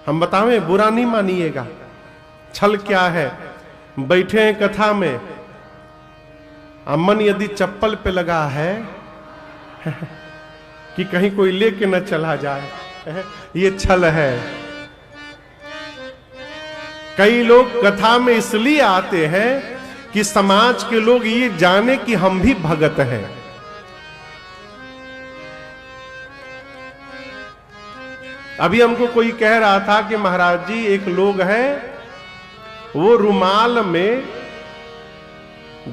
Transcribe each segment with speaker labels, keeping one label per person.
Speaker 1: हम बतावें, बुरा नहीं मानिएगा। छल क्या है? बैठे हैं कथा में, मन यदि चप्पल पे लगा है कि कहीं कोई लेके न चला जाए, ये छल है। कई लोग कथा में इसलिए आते हैं कि समाज के लोग ये जाने कि हम भी भगत हैं। अभी हमको कोई कह रहा था कि महाराज जी एक लोग हैं, वो रुमाल में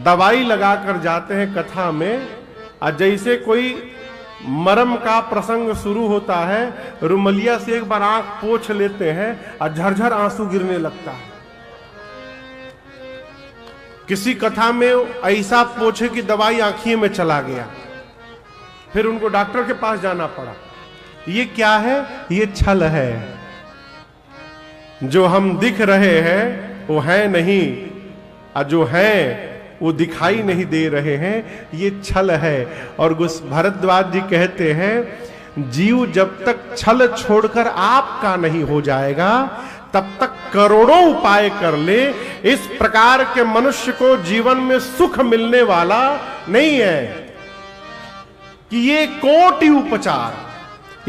Speaker 1: दवाई लगाकर जाते हैं कथा में, और जैसे कोई मरम का प्रसंग शुरू होता है, रुमलिया से एक बार आंख पोंछ लेते हैं और झरझर आंसू गिरने लगता है। किसी कथा में ऐसा पोंछे कि दवाई आंखियों में चला गया, फिर उनको डॉक्टर के पास जाना पड़ा। ये क्या है? ये छल है। जो हम दिख रहे हैं वो है नहीं, और जो है वो दिखाई नहीं दे रहे हैं, ये छल है। और भरद्वाज जी कहते हैं, जीव जब तक छल छोड़कर आपका नहीं हो जाएगा तब तक करोड़ों उपाय कर ले, इस प्रकार के मनुष्य को जीवन में सुख मिलने वाला नहीं है। कि ये कोटि उपचार,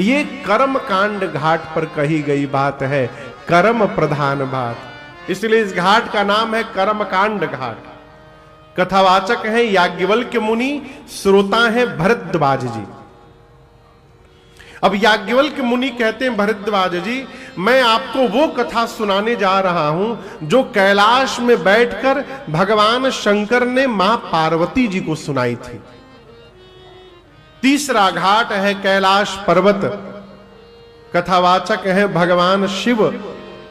Speaker 1: ये कर्म कांड घाट पर कही गई बात है, कर्म प्रधान बात। इसलिए इस घाट का नाम है कर्म कांड घाट। कथावाचक हैं याज्ञवल्क्य मुनि, श्रोता हैं भरद्वाज जी। अब याज्ञवल्क्य मुनि कहते हैं, भरद्वाज जी मैं आपको वो कथा सुनाने जा रहा हूं जो कैलाश में बैठकर भगवान शंकर ने मां पार्वती जी को सुनाई थी। तीसरा घाट है कैलाश पर्वत। कथावाचक है भगवान शिव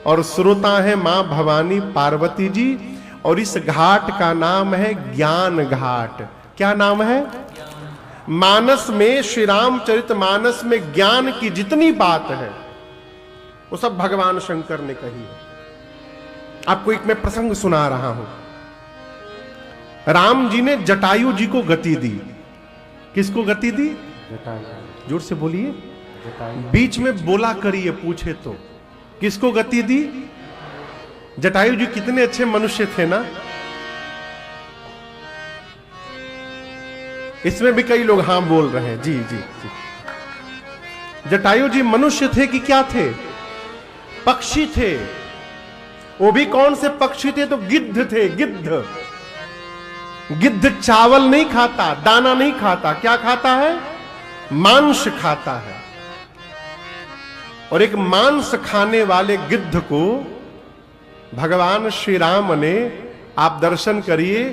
Speaker 1: और श्रोता है मां भवानी पार्वती जी। और इस घाट का नाम है ज्ञान घाट। क्या नाम है? मानस में, श्री रामचरित मानस में ज्ञान की जितनी बात है वो सब भगवान शंकर ने कही है। आपको एक मैं प्रसंग सुना रहा हूं। राम जी ने जटायु जी को गति दी। किसको गति दी? जटायु। जोर से बोलिए। बीच में बोला करिए पूछे तो। किसको गति दी? जटायु जी कितने अच्छे मनुष्य थे ना। इसमें भी कई लोग हां बोल रहे हैं। जी जी जी। जटायु जी मनुष्य थे कि क्या थे? पक्षी थे। वो भी कौन से पक्षी थे? तो गिद्ध थे। गिद्ध। गिद्ध चावल नहीं खाता, दाना नहीं खाता, क्या खाता है? मांस खाता है। और एक मांस खाने वाले गिद्ध को भगवान श्री राम ने, आप दर्शन करिए,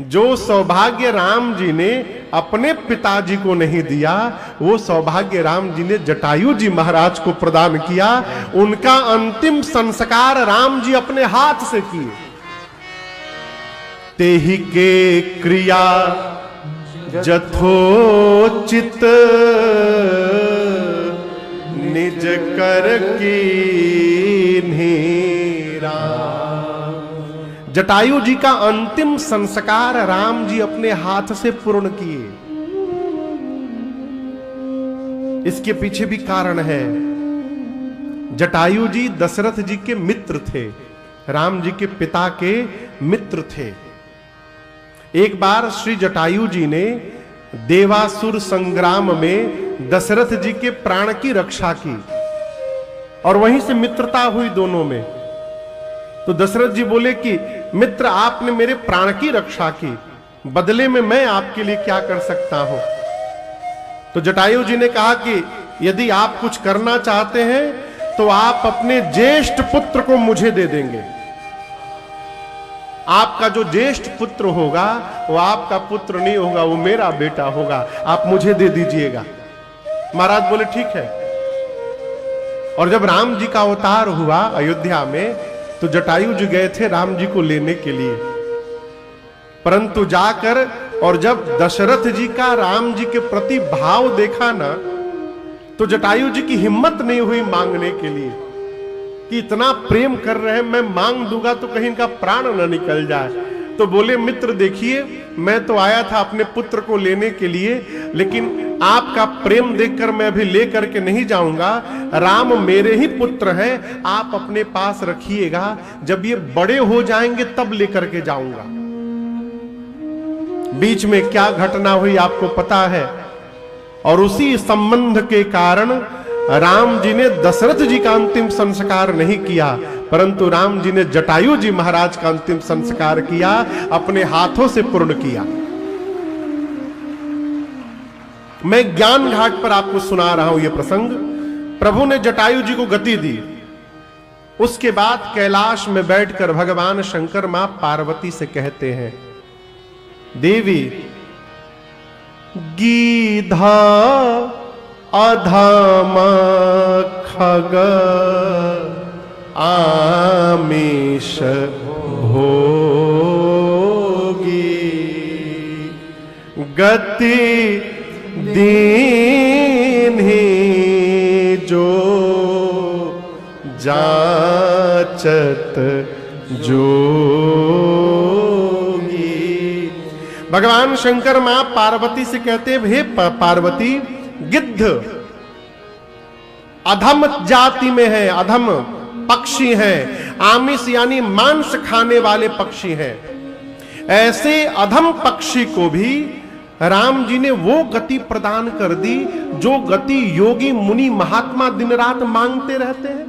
Speaker 1: जो सौभाग्य राम जी ने अपने पिताजी को नहीं दिया, वो सौभाग्य राम जी ने जटायु जी महाराज को प्रदान किया। उनका अंतिम संस्कार राम जी अपने हाथ से किए। तेहि के क्रिया जथोचित निज कर कीन्ही। जटायु जी का अंतिम संस्कार राम जी अपने हाथ से पूर्ण किए। इसके पीछे भी कारण है। जटायु जी दशरथ जी के मित्र थे, राम जी के पिता के मित्र थे। एक बार श्री जटायु जी ने देवासुर संग्राम में दशरथ जी के प्राण की रक्षा की और वहीं से मित्रता हुई दोनों में। तो दशरथ जी बोले कि मित्र, आपने मेरे प्राण की रक्षा की, बदले में मैं आपके लिए क्या कर सकता हूं? तो जटायु जी ने कहा कि यदि आप कुछ करना चाहते हैं तो आप अपने ज्येष्ठ पुत्र को मुझे दे देंगे। आपका जो ज्येष्ठ पुत्र होगा वो आपका पुत्र नहीं होगा, वो मेरा बेटा होगा, आप मुझे दे दीजिएगा। महाराज बोले ठीक है। और जब राम जी का अवतार हुआ अयोध्या में, तो जटायु जी गए थे राम जी को लेने के लिए। परंतु जाकर और जब दशरथ जी का राम जी के प्रति भाव देखा ना, तो जटायु जी की हिम्मत नहीं हुई मांगने के लिए कि इतना प्रेम कर रहे हैं, मैं मांग दूंगा तो कहीं इनका प्राण न निकल जाए। तो बोले मित्र देखिए, मैं तो आया था अपने पुत्र को लेने के लिए, लेकिन आपका प्रेम देखकर मैं अभी लेकर के नहीं जाऊंगा। राम मेरे ही पुत्र हैं, आप अपने पास रखिएगा, जब ये बड़े हो जाएंगे तब लेकर के जाऊंगा। बीच में क्या घटना हुई आपको पता है, और उसी संबंध के कारण राम जी ने दशरथ जी का अंतिम संस्कार नहीं किया, परंतु राम जी ने जटायु जी महाराज का अंतिम संस्कार किया, अपने हाथों से पूर्ण किया। मैं ज्ञान घाट पर आपको सुना रहा हूं यह प्रसंग। प्रभु ने जटायु जी को गति दी, उसके बाद कैलाश में बैठकर भगवान शंकर मां पार्वती से कहते हैं, देवी गीधा अधम खग आमिष भोगी गति दीन्ही जो जाचत जोगी। भगवान शंकर मां पार्वती से कहते, हे पार्वती, गिद्ध अधम जाति में है, अधम पक्षी हैं, आमिष यानी मांस खाने वाले पक्षी हैं। ऐसे अधम पक्षी को भी राम जी ने वो गति प्रदान कर दी जो गति योगी मुनि महात्मा दिन रात मांगते रहते हैं।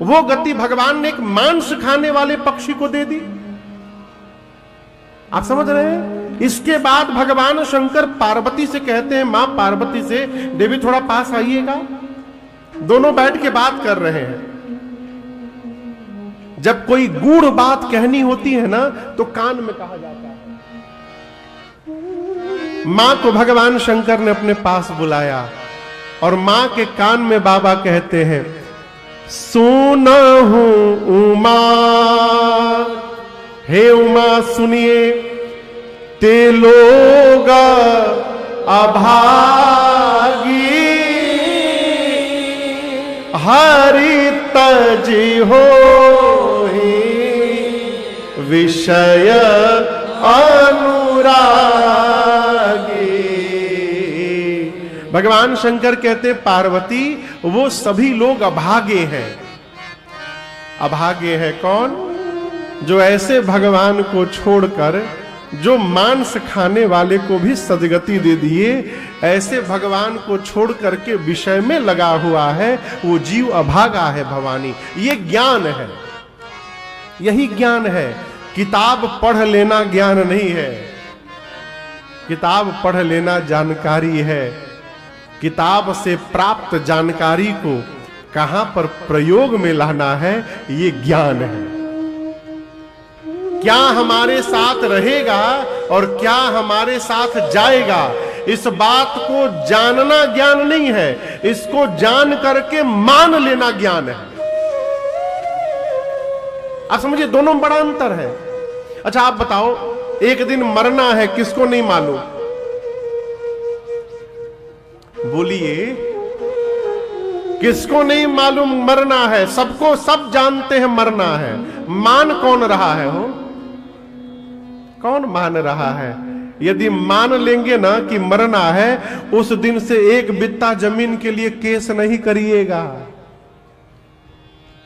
Speaker 1: वो गति भगवान ने एक मांस खाने वाले पक्षी को दे दी। आप समझ रहे हैं? इसके बाद भगवान शंकर पार्वती से कहते हैं, मां पार्वती से, देवी थोड़ा पास आइएगा। दोनों बैठ के बात कर रहे हैं। जब कोई गूढ़ बात कहनी होती है ना, तो कान में कहा जाता है। मां को भगवान शंकर ने अपने पास बुलाया और मां के कान में बाबा कहते हैं, सुनहु उमा, हे उमा सुनिए, ते लोग अभागी हरि तजी हो विषय अनुरागी। भगवान शंकर कहते, पार्वती, वो सभी लोग अभागे हैं। अभागे है कौन? जो ऐसे भगवान को छोड़कर, जो मांस खाने वाले को भी सदगति दे दिए, ऐसे भगवान को छोड़ करके विषय में लगा हुआ है, वो जीव अभागा है भवानी। ये ज्ञान है, यही ज्ञान है। किताब पढ़ लेना ज्ञान नहीं है, किताब पढ़ लेना जानकारी है। किताब से प्राप्त जानकारी को कहां पर प्रयोग में लाना है, ये ज्ञान है। क्या हमारे साथ रहेगा और क्या हमारे साथ जाएगा, इस बात को जानना ज्ञान नहीं है, इसको जान करके मान लेना ज्ञान है। आप समझिए, दोनों में बड़ा अंतर है। अच्छा आप बताओ, एक दिन मरना है, किसको नहीं मालूम? बोलिए, किसको नहीं मालूम मरना है? सबको, सब जानते हैं मरना है। मान कौन रहा है? हो कौन मान रहा है? यदि मान लेंगे ना कि मरना है, उस दिन से एक बित्ता जमीन के लिए केस नहीं करिएगा।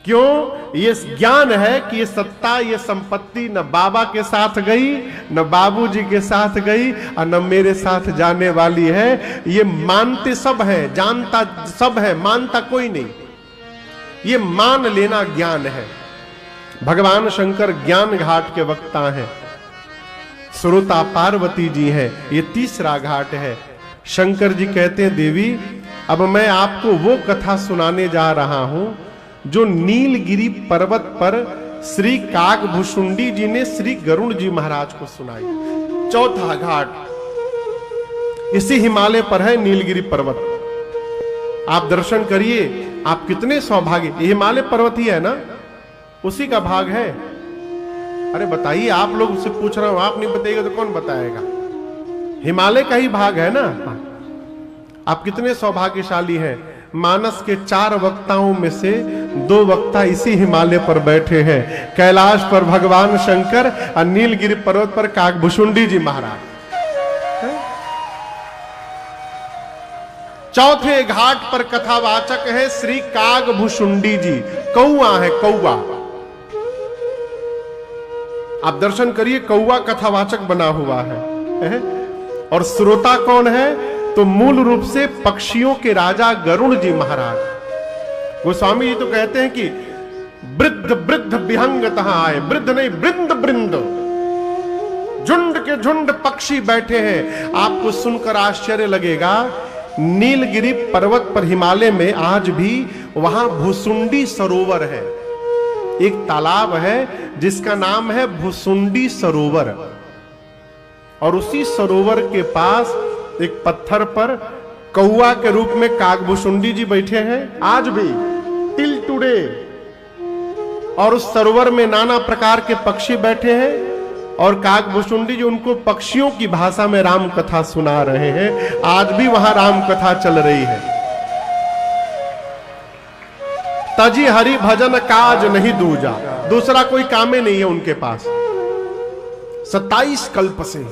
Speaker 1: क्यों? ये ज्ञान है कि ये सत्ता, ये संपत्ति न बाबा के साथ गई, न बाबूजी के साथ गई, और न मेरे साथ जाने वाली है। ये मानते सब है, जानता सब है, मानता कोई नहीं। ये मान लेना ज्ञान है। भगवान शंकर ज्ञान घाट के वक्ता हैं, श्रोता पार्वती जी हैं। ये तीसरा घाट है। शंकर जी कहते हैं, देवी, अब मैं आपको वो कथा सुनाने जा रहा हूं जो नीलगिरी पर्वत पर श्री कागभूषुंडी जी ने श्री गरुड़ जी महाराज को सुनाई। चौथा घाट इसी हिमालय पर है, नीलगिरी पर्वत। आप दर्शन करिए, आप कितने सौभाग्य। ये हिमालय पर्वत ही है ना, उसी का भाग है। अरे बताइए, आप लोग उससे पूछ रहा हूं, आप नहीं बताइएगा तो कौन बताएगा? हिमालय का ही भाग है ना। आप कितने सौभाग्यशाली हैं। मानस के 4 वक्ताओं में से 2 वक्ता इसी हिमालय पर बैठे हैं, कैलाश पर भगवान शंकर और नीलगिरी पर्वत पर काकभुशुंडी जी महाराज। चौथे घाट पर कथावाचक है श्री काकभुशुंडी जी, कौआ है कौआ। आप दर्शन करिए, कौआ कथावाचक बना हुआ है। और श्रोता कौन है? तो मूल रूप से पक्षियों के राजा गरुड़ जी महाराज। गोस्वामी जी तो कहते हैं कि वृद्ध वृद्ध विहंग तहां आए, वृद्ध नहीं वृंद वृंद, झुंड के झुंड पक्षी बैठे हैं। आपको सुनकर आश्चर्य लगेगा, नीलगिरी पर्वत पर हिमालय में आज भी वहां भुसुंडी सरोवर है, एक तालाब है जिसका नाम है भुसुंडी सरोवर। और उसी सरोवर के पास एक पत्थर पर कौआ के रूप में काकभुशुंडी जी बैठे हैं आज भी, टिल टुडे। और उस सरोवर में नाना प्रकार के पक्षी बैठे हैं और काकभुशुंडी जी उनको पक्षियों की भाषा में राम कथा सुना रहे हैं। आज भी वहां राम कथा चल रही है। तजी हरि भजन काज नहीं दूजा, दूसरा कोई कामे नहीं है उनके पास 27 कल्प से।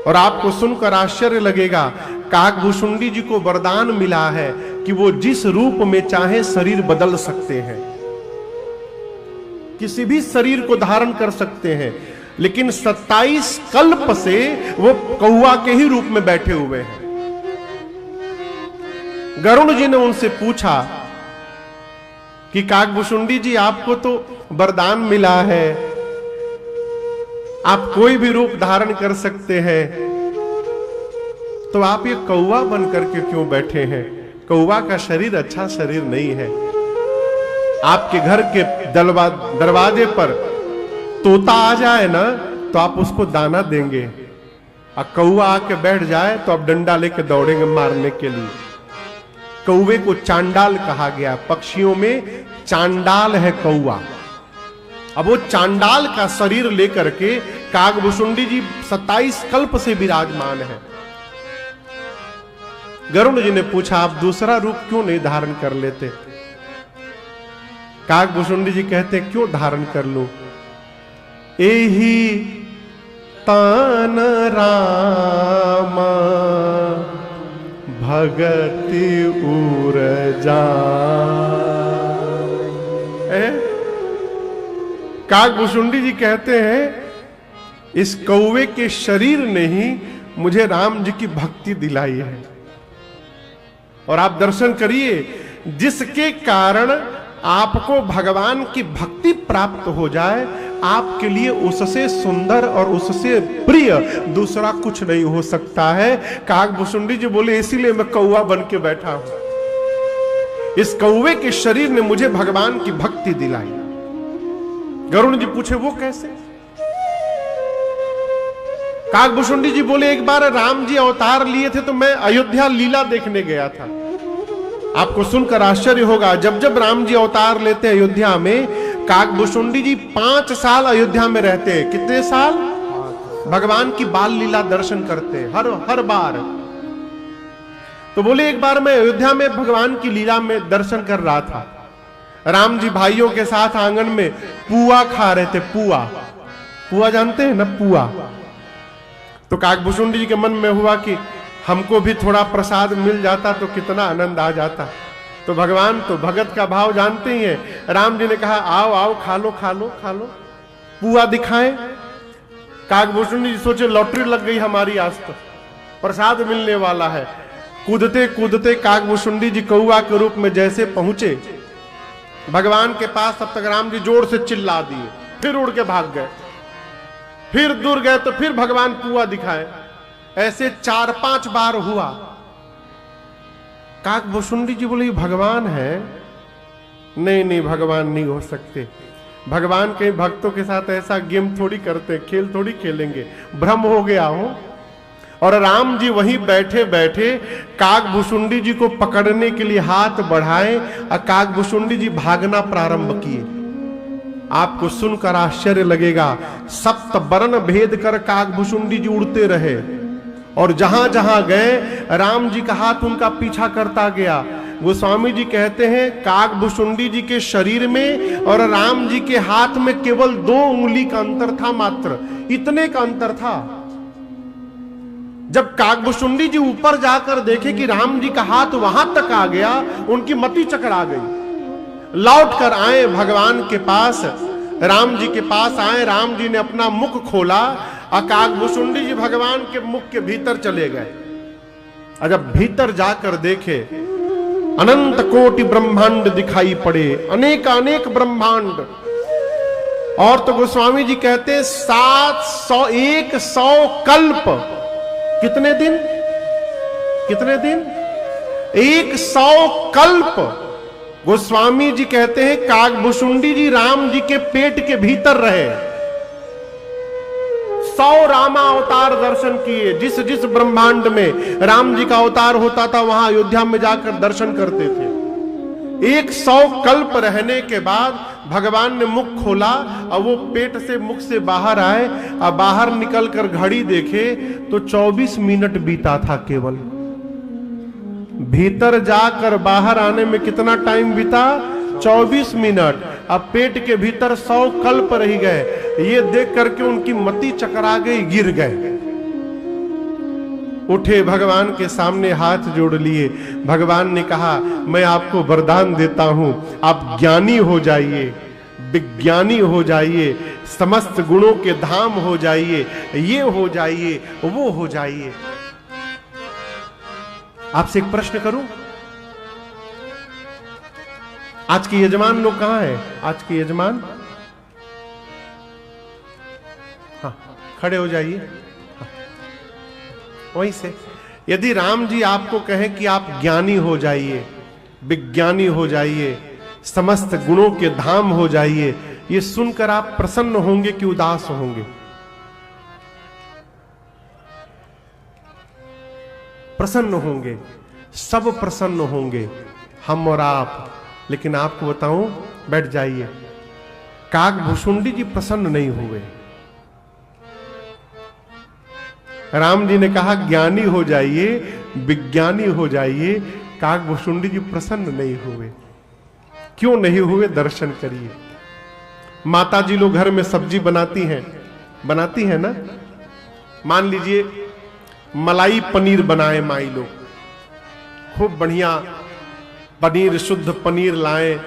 Speaker 1: और आपको सुनकर आश्चर्य लगेगा, काकभुशुंडी जी को वरदान मिला है कि वो जिस रूप में चाहे शरीर बदल सकते हैं, किसी भी शरीर को धारण कर सकते हैं। लेकिन 27 कल्प से वो कौआ के ही रूप में बैठे हुए हैं। गरुड़ जी ने उनसे पूछा कि काकभुशुंडी जी, आपको तो वरदान मिला है, आप कोई भी रूप धारण कर सकते हैं, तो आप ये कौवा बन करके क्यों बैठे हैं? कौवा का शरीर अच्छा शरीर नहीं है। आपके घर के दरवाजे पर तोता आ जाए ना तो आप उसको दाना देंगे, और कौवा आके बैठ जाए तो आप डंडा लेके दौड़ेंगे मारने के लिए। कौवे को चांडाल कहा गया, पक्षियों में चांडाल है कौवा। अब वो चांडाल का शरीर लेकर के काकभुशुंडी जी 27 कल्प से विराजमान है। गरुड़ जी ने पूछा, आप दूसरा रूप क्यों नहीं धारण कर लेते? काकभुशुंडी जी कहते, क्यों धारण कर लूं? एही तान रामा भगति उरजा। काकभुशुंडी जी कहते हैं, इस कौवे के शरीर ने ही मुझे राम जी की भक्ति दिलाई है। और आप दर्शन करिए, जिसके कारण आपको भगवान की भक्ति प्राप्त हो जाए, आपके लिए उससे सुंदर और उससे प्रिय दूसरा कुछ नहीं हो सकता है। काकभुशुंडी जी बोले, इसीलिए मैं कौवा बन के बैठा हूं। इस कौवे के शरीर ने मुझे भगवान की भक्ति दिलाई। गरुड़ जी पूछे, वो कैसे? काकभुशुंडी जी बोले, एक बार राम जी अवतार लिए थे तो मैं अयोध्या लीला देखने गया था। आपको सुनकर आश्चर्य होगा, जब जब राम जी अवतार लेते अयोध्या में, काकभुशुंडी जी 5 साल अयोध्या में रहते हैं। कितने साल? भगवान की बाल लीला दर्शन करते हर बार। तो बोले, एक बार मैं अयोध्या में भगवान की लीला में दर्शन कर रहा था। राम जी भाइयों के साथ आंगन में पुआ खा रहे थे। पुआ जानते हैं ना, पुआ। तो काकभुशुंडी जी के मन में हुआ कि हमको भी थोड़ा प्रसाद मिल जाता तो कितना आनंद आ जाता। तो भगवान तो भगत का भाव जानते ही हैं। राम जी ने कहा, आओ आओ, खा लो खा लो खा लो, पुआ दिखाएं। काकभुशुंडी जी सोचे, लॉटरी लग गई हमारी, आज तो प्रसाद मिलने वाला है। कूदते कूदते काकभुशुंडी जी कौआ के रूप में जैसे पहुंचे भगवान के पास, तब तक राम जी जोर से चिल्ला दिए, फिर उड़ के भाग गए। फिर दूर गए तो फिर भगवान पुआ दिखाए। ऐसे 4-5 बार हुआ। काकभुशुंडी जी बोले, भगवान है? नहीं नहीं, भगवान नहीं हो सकते। भगवान कहीं भक्तों के साथ ऐसा गेम थोड़ी करते, खेल थोड़ी खेलेंगे, भ्रम हो गया हो। और राम जी वहीं बैठे बैठे काकभुशुंडी जी को पकड़ने के लिए हाथ बढ़ाए और काकभुशुंडी जी भागना प्रारंभ किए। आपको सुनकर आश्चर्य लगेगा, 7 वर्ण भेद कर काकभुशुंडी जी उड़ते रहे। और जहां जहां गए राम जी का हाथ उनका पीछा करता गया। गोस्वामी जी कहते हैं काकभुशुंडी जी के शरीर में और राम जी के हाथ में केवल 2 उंगली का अंतर था, मात्र इतने का अंतर था। जब काकभुशुंडी जी ऊपर जाकर देखे कि राम जी का हाथ वहां तक आ गया, उनकी मति चकरा गई। लौट कर आए भगवान के पास, राम जी के पास आए। राम जी ने अपना मुख खोला और काकभुशुंडी जी भगवान के मुख के भीतर चले गए। और जब भीतर जाकर देखे अनंत कोटि ब्रह्मांड दिखाई पड़े, अनेक अनेक ब्रह्मांड। और तो गोस्वामी जी कहते 100 कल्प, कितने दिन, कितने दिन, 100 कल्प। गोस्वामी जी कहते हैं काकभुशुंडी जी राम जी के पेट के भीतर रहे। 100 रामा अवतार दर्शन किए। जिस जिस ब्रह्मांड में राम जी का अवतार होता था वहां अयोध्या में जाकर दर्शन करते थे। 100 कल्प रहने के बाद भगवान ने मुख खोला और वो पेट से मुख से बाहर आए और बाहर निकलकर घड़ी देखे तो 24 मिनट बीता था केवल। भीतर जाकर बाहर आने में कितना टाइम बीता, 24 मिनट। अब पेट के भीतर 100 कल्प रह गए। ये देख करके उनकी मति चकरा गई, गिर गए। उठे, भगवान के सामने हाथ जोड़ लिए। भगवान ने कहा मैं आपको वरदान देता हूं, आप ज्ञानी हो जाइए, विज्ञानी हो जाइए, समस्त गुणों के धाम हो जाइए, ये हो जाइए, वो हो जाइए। आपसे एक प्रश्न करूं, आज के यजमान लोग कहां हैं? आज के यजमान, हाँ खड़े हो जाइए। हाँ, वहीं से यदि राम जी आपको कहें कि आप ज्ञानी हो जाइए, विज्ञानी हो जाइए, समस्त गुणों के धाम हो जाइए, ये सुनकर आप प्रसन्न होंगे कि उदास होंगे? प्रसन्न होंगे, सब प्रसन्न होंगे, हम और आप। लेकिन आपको बताऊं, बैठ जाइए, काकभुशुंडी जी प्रसन्न नहीं हुए। राम जी ने कहा ज्ञानी हो जाइए, विज्ञानी हो जाइए, काकभुशुंडी जी प्रसन्न नहीं हुए। क्यों नहीं हुए? दर्शन करिए। माता जी लोग घर में सब्जी बनाती हैं ना। मान लीजिए मलाई पनीर बनाए माई लोग, खूब बढ़िया पनीर, शुद्ध पनीर लाएं,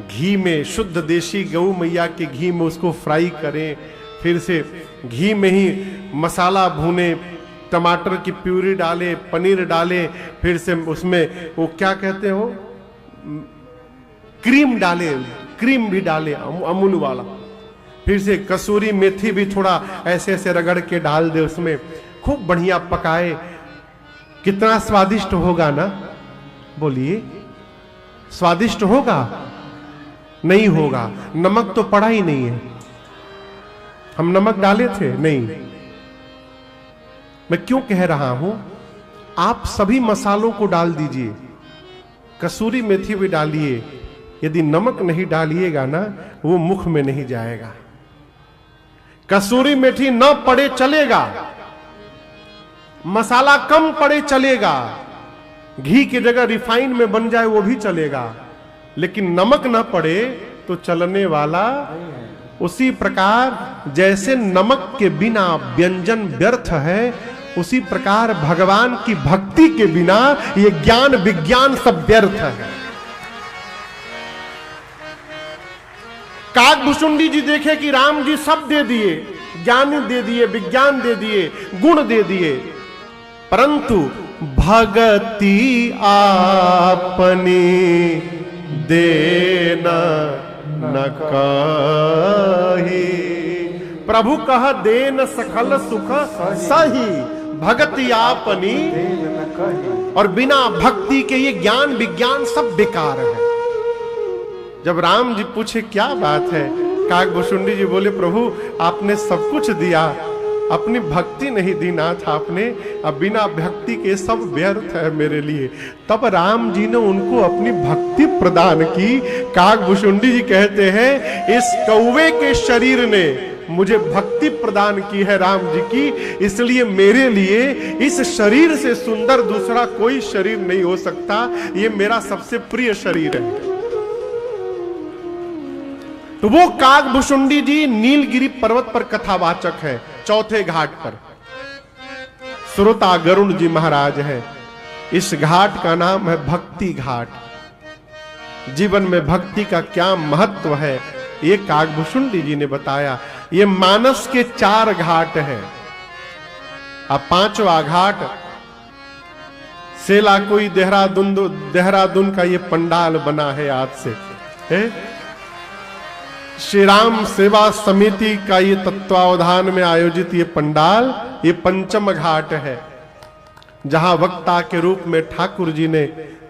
Speaker 1: घी में, शुद्ध देशी गऊ मैया के घी में उसको फ्राई करें, फिर से घी में ही मसाला भूने, टमाटर की प्यूरी डालें, पनीर डालें, फिर से उसमें वो क्या कहते हो, क्रीम डालें, क्रीम भी डालें अमूल वाला, फिर से कसूरी मेथी भी थोड़ा ऐसे ऐसे रगड़ के डाल दे उसमें, खूब बढ़िया पकाए। कितना स्वादिष्ट होगा ना? बोलिए, स्वादिष्ट होगा? नहीं होगा। नमक तो पड़ा ही नहीं है। हम नमक डाले थे? नहीं। मैं क्यों कह रहा हूं, आप सभी मसालों को डाल दीजिए, कसूरी मेथी भी डालिए, यदि नमक नहीं डालिएगा ना, वो मुख में नहीं जाएगा। कसूरी मेथी न पड़े चलेगा, मसाला कम पड़े चलेगा, घी की जगह रिफाइन में बन जाए वो भी चलेगा, लेकिन नमक ना पड़े तो चलने वाला। उसी प्रकार जैसे नमक के बिना व्यंजन व्यर्थ है, उसी प्रकार भगवान की भक्ति के बिना ये ज्ञान विज्ञान सब व्यर्थ है। काकभुशुंडी जी देखे कि राम जी सब दे दिए, ज्ञान दे दिए, विज्ञान दे दिए, गुण दे दिए, परंतु भगति आपनी देना न कही। प्रभु कह देन सकल सुख सही, भगति आपनी। और बिना भक्ति के ये ज्ञान विज्ञान सब बेकार है। जब राम जी पूछे क्या बात है, काकभुशुंडी जी बोले प्रभु आपने सब कुछ दिया, अपनी भक्ति नहीं दी नाथ आपने, अब बिना भक्ति के सब व्यर्थ है मेरे लिए। तब राम जी ने उनको अपनी भक्ति प्रदान की। काकभुशुंडी जी कहते हैं इस कौवे के शरीर ने मुझे भक्ति प्रदान की है राम जी की, इसलिए मेरे लिए इस शरीर से सुंदर दूसरा कोई शरीर नहीं हो सकता, ये मेरा सबसे प्रिय शरीर है। तो वो काकभुशुंडी जी नीलगिरी पर्वत पर कथावाचक है, चौथे घाट पर श्रोता गरुण जी महाराज है। इस घाट का नाम है भक्ति घाट। जीवन में भक्ति का क्या महत्व है ये काकभुशुंडी जी ने बताया। ये मानस के 4 घाट हैं। अब 5वां घाट सेला कोई देहरादून का ये पंडाल बना है आज से है? श्री राम सेवा समिति का ये तत्वावधान में आयोजित ये पंडाल, ये 5वां घाट है, जहां वक्ता के रूप में ठाकुर जी ने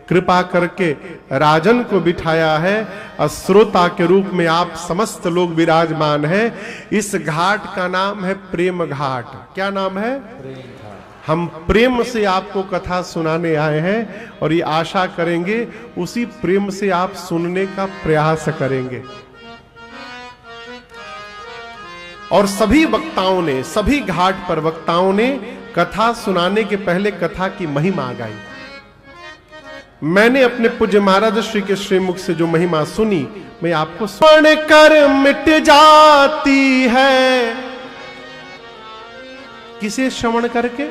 Speaker 1: कृपा करके राजन को बिठाया है और श्रोता के रूप में आप समस्त लोग विराजमान हैं। इस घाट का नाम है प्रेम घाट। क्या नाम है? प्रेम घाट। हम प्रेम से आपको कथा सुनाने आए हैं और ये आशा करेंगे उसी प्रेम से आप सुनने का प्रयास करेंगे। और सभी वक्ताओं ने, सभी घाट पर वक्ताओं ने कथा सुनाने के पहले कथा की महिमा गाई। मैंने अपने पूज्य महाराज श्री के श्रीमुख से जो महिमा सुनी, मैं आपको सुन कर मिट जाती है। किसे श्रवण करके?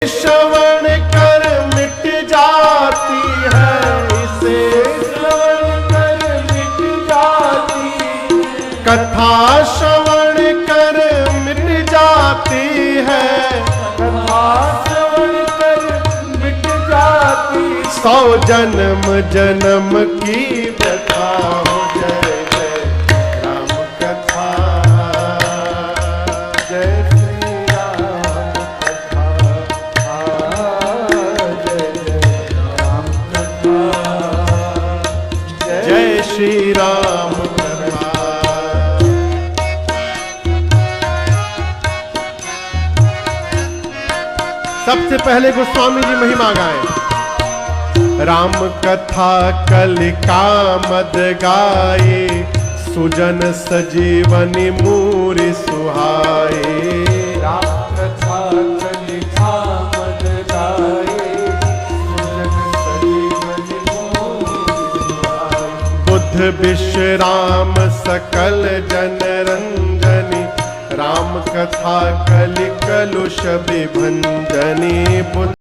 Speaker 1: श्रवण कर मिट जाती है, इसे श्रवण कर मिट जाती है। कथा श्रवण कर मिट जाती है, कथा श्रवण कर मिट जाती। 100 जन्म जन्म की व्यथा हो जय जय राम कथा, जय श्री राम कथा। सबसे पहले गोस्वामी जी महिमा गाए। राम कथा कलिका मद गाए, सुजन सजीवनी मूरि सुहाए। राम कथा कलिका मद गाए, सुजन सजीवनी बुद्ध विश्राम सकल जन रंजनी। राम कथा कलि कलुष विभंजनी। बुद्ध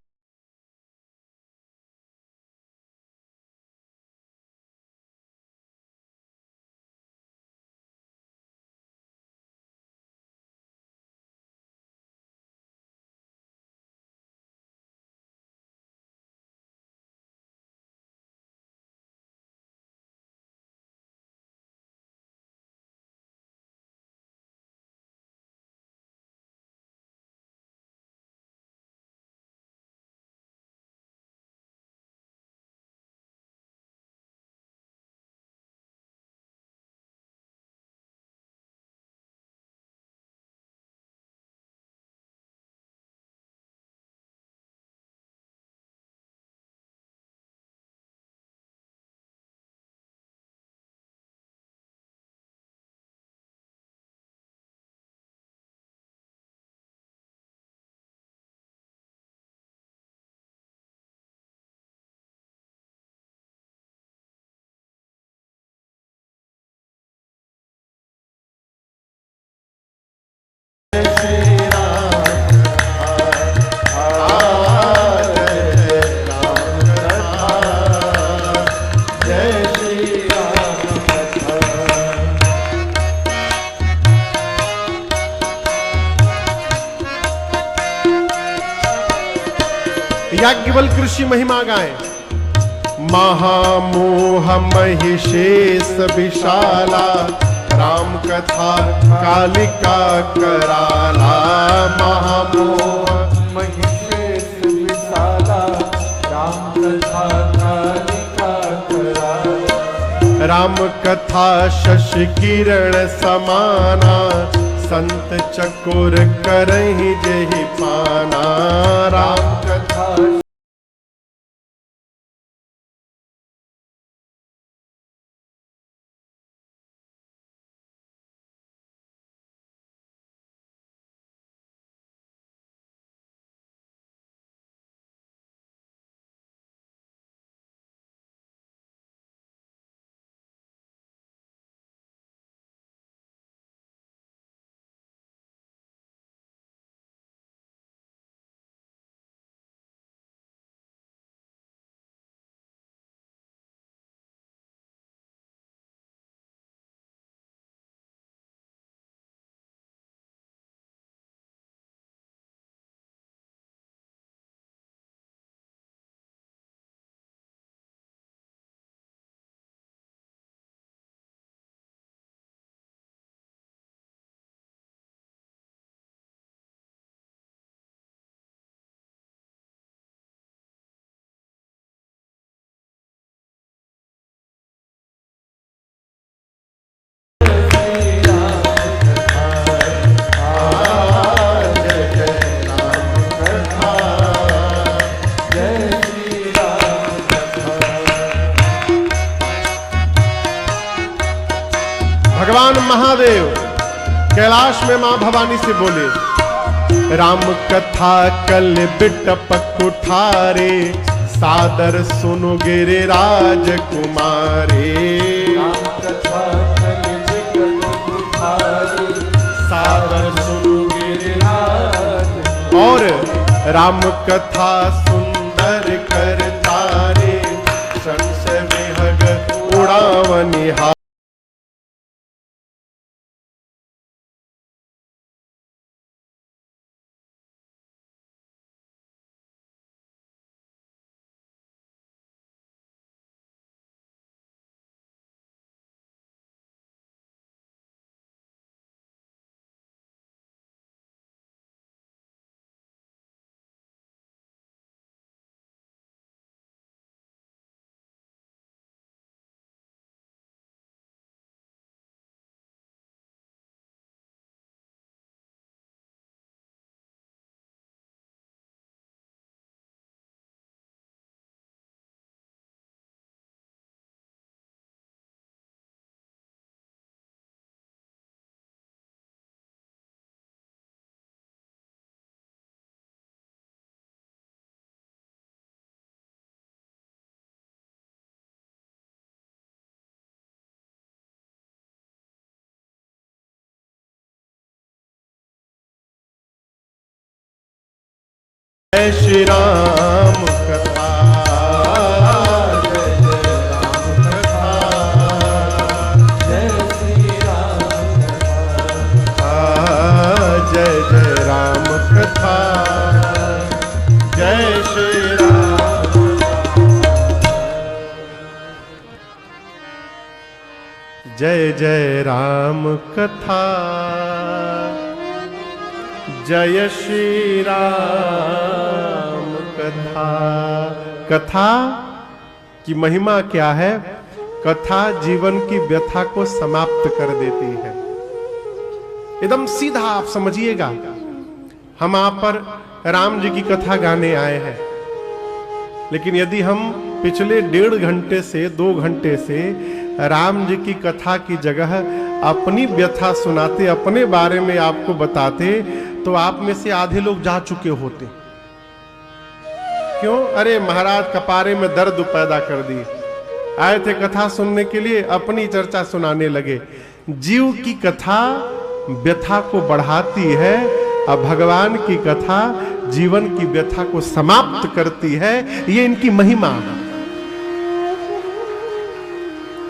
Speaker 1: याज्ञवल्क्य ऋषि महिमा गाएं। महामोह महिषेश विशाला, राम कथा कालिका कराला। महामोह
Speaker 2: महिषेश विशाला, राम कथा कालिका कराला।
Speaker 1: राम कथा शशि किरण समाना, संत चकोर करहि जेहि पाना। राम
Speaker 2: कथा
Speaker 1: भगवान महादेव कैलाश में मां भवानी से बोले, राम कथा कल बिटपक उठारे, सादर सुनो गिरे राजकुमारे।
Speaker 2: राम कथा कल बिटपक उठारे,
Speaker 1: सादर सुनो गिरे राज। और राम कथा सुंदर कर तारे, शंस विहग उड़ावनिहार। जय श्री राम कथा,
Speaker 2: जय जय राम कथा, जय श्री राम कथा,
Speaker 1: जय जय राम कथा, जय श्री राम। जय जय राम कथा, जय श्री राम कथा। कथा की महिमा क्या है? कथा जीवन की व्यथा को समाप्त कर देती है। एकदम सीधा आप समझिएगा। हम आप पर राम जी की कथा गाने आए हैं, लेकिन यदि हम पिछले 1.5 घंटे से 2 घंटे से राम जी की कथा की जगह अपनी व्यथा सुनाते, अपने बारे में आपको बताते, तो आप में से आधे लोग जा चुके होते। क्यों? अरे महाराज कपारे में दर्द पैदा कर दिए, आए थे कथा सुनने के लिए, अपनी चर्चा सुनाने लगे। जीव की कथा व्यथा को बढ़ाती है, और भगवान की कथा जीवन की व्यथा को समाप्त करती है। ये इनकी महिमा है।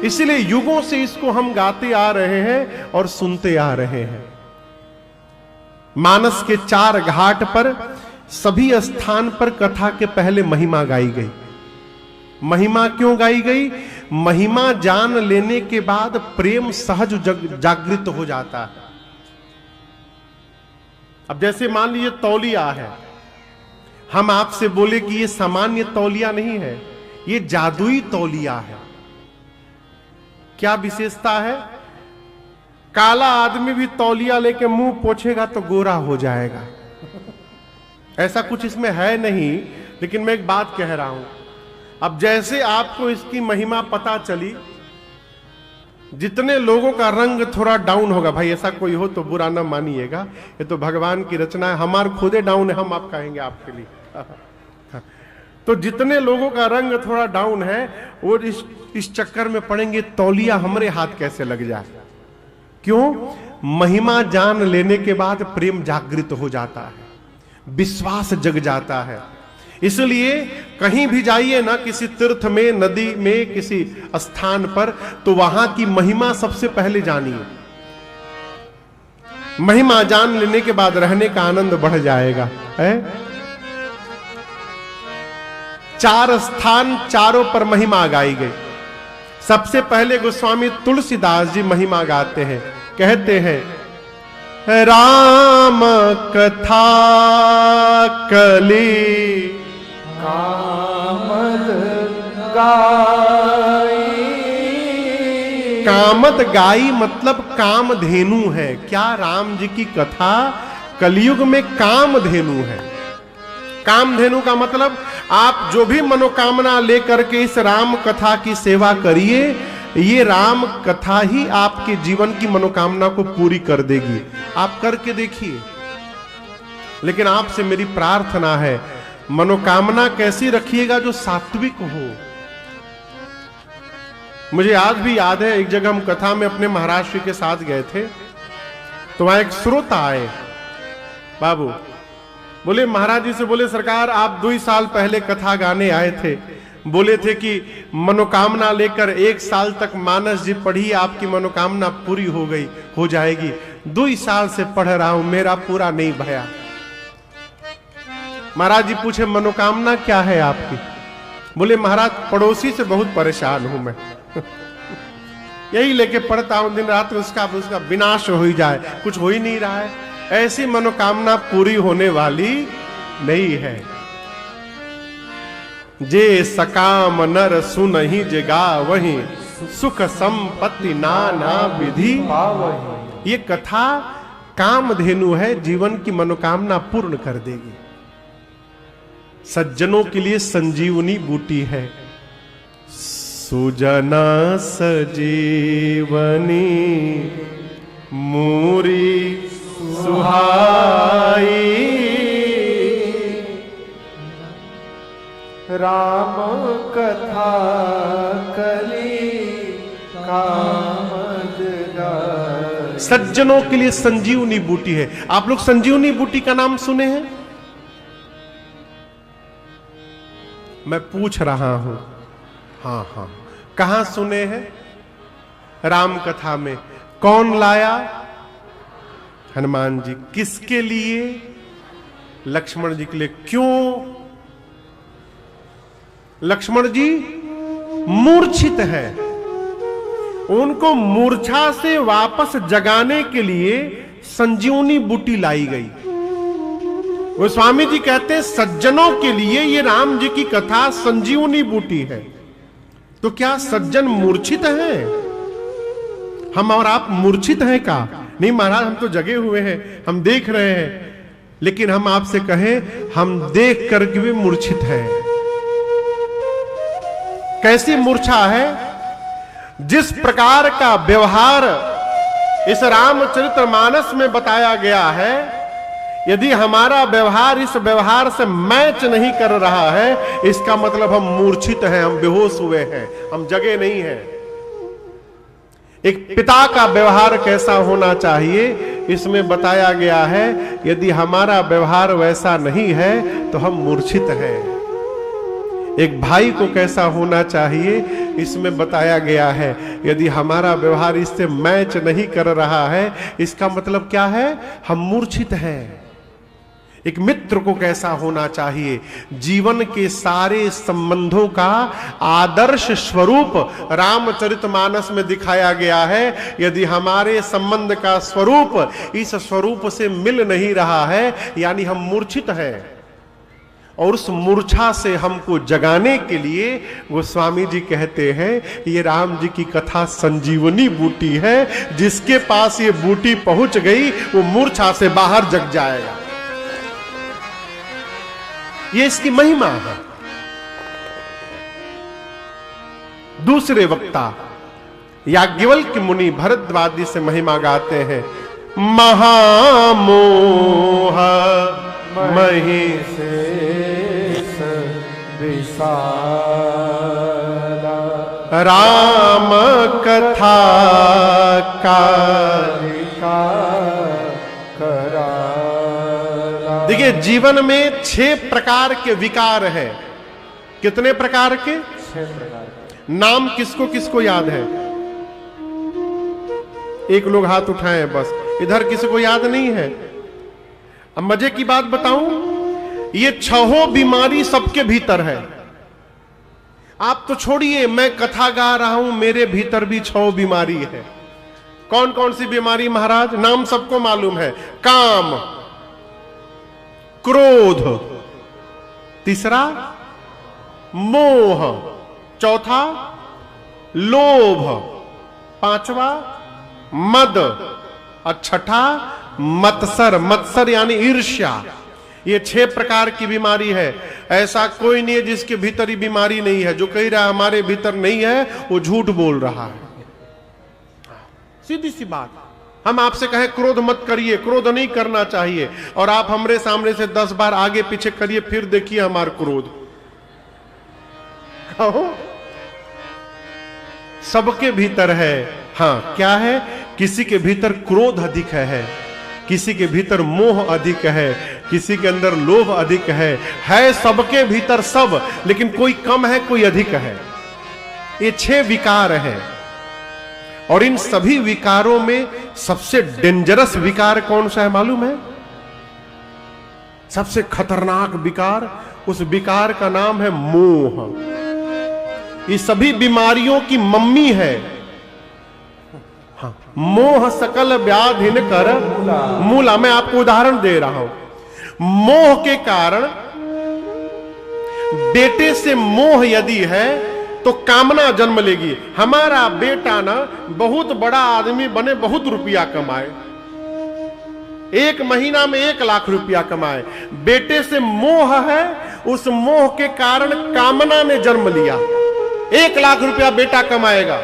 Speaker 1: इसलिए युगों से इसको हम गाते आ रहे हैं और सुनते आ रहे हैं। मानस के 4 घाट पर सभी स्थान पर कथा के पहले महिमा गाई गई। महिमा क्यों गाई गई? महिमा जान लेने के बाद प्रेम सहज जागृत हो जाता है। अब जैसे मान लीजिए तौलिया है, हम आपसे बोले कि ये सामान्य तौलिया नहीं है, ये जादुई तौलिया है। क्या विशेषता है? काला आदमी भी तौलिया लेके मुंह पोछेगा तो गोरा हो जाएगा। ऐसा कुछ इसमें है नहीं, लेकिन मैं एक बात कह रहा हूं। अब जैसे आपको इसकी महिमा पता चली, जितने लोगों का रंग थोड़ा डाउन होगा, भाई ऐसा कोई हो तो बुरा ना मानिएगा, ये तो भगवान की रचना है, हमारे खुदे डाउन है, हम आप कहेंगे आपके लिए। तो जितने लोगों का रंग थोड़ा डाउन है वो इस चक्कर में पड़ेंगे तौलिया हमारे हाथ कैसे लग जाए। क्यों? महिमा जान लेने के बाद प्रेम जागृत हो जाता है, विश्वास जग जाता है। इसलिए कहीं भी जाइए ना, किसी तीर्थ में, नदी में, किसी स्थान पर, तो वहां की महिमा सबसे पहले जानिए। महिमा जान लेने के बाद रहने का आनंद बढ़ जाएगा। है 4 स्थान, चारों पर महिमा गाई गई। सबसे पहले गोस्वामी तुलसीदास जी महिमा गाते हैं, कहते हैं, राम कथा कली
Speaker 2: कामद गाई।
Speaker 1: कामद गाई मतलब कामधेनु है। क्या? राम जी की कथा कलयुग में कामधेनु है। कामधेनु का मतलब आप जो भी मनोकामना लेकर के इस राम कथा की सेवा करिए, ये राम कथा ही आपके जीवन की मनोकामना को पूरी कर देगी। आप करके देखिए। लेकिन आपसे मेरी प्रार्थना है, मनोकामना कैसी रखिएगा? जो सात्विक हो। मुझे आज भी याद है, एक जगह हम कथा में अपने महाराष्ट्र के साथ गए थे, तो वहां एक श्रोता आए, बाबू बोले, महाराज जी से बोले, सरकार आप 2 साल पहले कथा गाने आए थे, बोले थे कि मनोकामना लेकर 1 साल तक मानस जी पढ़ी, आपकी मनोकामना पूरी हो गई, हो जाएगी। 2 साल से पढ़ रहा हूं, मेरा पूरा नहीं भया। महाराज जी पूछे, मनोकामना क्या है आपकी? बोले, महाराज पड़ोसी से बहुत परेशान हूं मैं। यही लेके पढ़ता हूं दिन रात, उसका विनाश हो ही जाए, कुछ हो ही नहीं रहा है। ऐसी मनोकामना पूरी होने वाली नहीं है। जे सकाम नर सुनहि जगा वही, सुख संपत्ति नाना विधि पावहि। ये कथा कामधेनु है, जीवन की मनोकामना पूर्ण कर देगी। सज्जनों के लिए संजीवनी बूटी है। सुजना सजीवनी मूरी सुहाई,
Speaker 2: राम कथा कली कामद गाई।
Speaker 1: सज्जनों के लिए संजीवनी बूटी है। आप लोग संजीवनी बूटी का नाम सुने हैं? मैं पूछ रहा हूं। हाँ हाँ, कहां सुने हैं? राम कथा में। कौन लाया? हनुमान जी। किसके लिए? लक्ष्मण जी के लिए। क्यों? लक्ष्मण जी मूर्छित है, उनको मूर्छा से वापस जगाने के लिए संजीवनी बूटी लाई गई। गोस्वामी जी कहते हैं, सज्जनों के लिए ये राम जी की कथा संजीवनी बूटी है। तो क्या सज्जन मूर्छित हैं? हम और आप मूर्छित हैं का? नहीं महाराज, हम तो जगे हुए हैं, हम देख रहे हैं। लेकिन हम आपसे कहें, हम देख करके भी मूर्छित हैं। कैसी मूर्छा है? जिस प्रकार का व्यवहार इस रामचरितमानस में बताया गया है, यदि हमारा व्यवहार इस व्यवहार से मैच नहीं कर रहा है, इसका मतलब हम मूर्छित हैं, हम बेहोश हुए हैं, हम जगे नहीं हैं। एक पिता का व्यवहार कैसा होना चाहिए, इसमें बताया गया है। यदि हमारा व्यवहार वैसा नहीं है तो हम मूर्छित हैं। एक भाई को कैसा होना चाहिए, इसमें बताया गया है। यदि हमारा व्यवहार इससे मैच नहीं कर रहा है, इसका मतलब क्या है? हम मूर्छित हैं। एक मित्र को कैसा होना चाहिए। जीवन के सारे संबंधों का आदर्श स्वरूप रामचरितमानस में दिखाया गया है। यदि हमारे संबंध का स्वरूप इस स्वरूप से मिल नहीं रहा है, यानी हम मूर्छित हैं, और उस मूर्छा से हमको जगाने के लिए गोस्वामी जी कहते हैं ये राम जी की कथा संजीवनी बूटी है। जिसके पास ये बूटी पहुंच गई वो मूर्छा से बाहर जग जाएगा। ये इसकी महिमा है। दूसरे वक्ता याज्ञवल्क्य मुनि भरद्वाजी से महिमा गाते हैं। महामोह मही
Speaker 2: से विसारा
Speaker 1: राम कथा
Speaker 2: कालिका करारा।
Speaker 1: देखिए, जीवन में 6 प्रकार के विकार हैं। कितने प्रकार के?
Speaker 2: 6 प्रकार।
Speaker 1: नाम किसको किसको याद है? एक लोग हाथ उठाएं बस, इधर किसी को याद नहीं है। अब मजे की बात बताऊं, ये 6 बीमारी सबके भीतर है। आप तो छोड़िए, मैं कथा गा रहा हूं, मेरे भीतर भी 6 बीमारी है। कौन कौन सी बीमारी महाराज? नाम सबको मालूम है। काम, क्रोध, तीसरा मोह, चौथा लोभ, पांचवा मद, और छठा मत्सर। मत्सर यानी ईर्ष्या। ये 6 प्रकार की बीमारी है। ऐसा कोई नहीं है जिसके भीतर ही बीमारी नहीं है। जो कह रहा है हमारे भीतर नहीं है, वो झूठ बोल रहा है। सीधी सी बात। हम आपसे कहें क्रोध मत करिए, क्रोध नहीं करना चाहिए, और आप हमरे सामने से 10 बार आगे पीछे करिए, फिर देखिए हमारा क्रोध। सबके भीतर है। हाँ, क्या है? किसी के भीतर क्रोध अधिक है, किसी के भीतर मोह अधिक है, किसी के अंदर लोभ अधिक है सबके भीतर सब, लेकिन कोई कम है, कोई अधिक है। ये 6 विकार हैं। और इन सभी विकारों में सबसे डेंजरस विकार कौन सा है मालूम है? सबसे खतरनाक विकार, उस विकार का नाम है मोह। ये सभी बीमारियों की मम्मी है। हाँ, मोह सकल व्याधिन कर मूला। मैं आपको उदाहरण दे रहा हूं। मोह के कारण, बेटे से मोह यदि है तो कामना जन्म लेगी। हमारा बेटा ना बहुत बड़ा आदमी बने, बहुत रुपया कमाए, 1 महीना में 1 लाख रुपया कमाए। बेटे से मोह है, उस मोह के कारण कामना ने जन्म लिया। 1 लाख रुपया बेटा कमाएगा।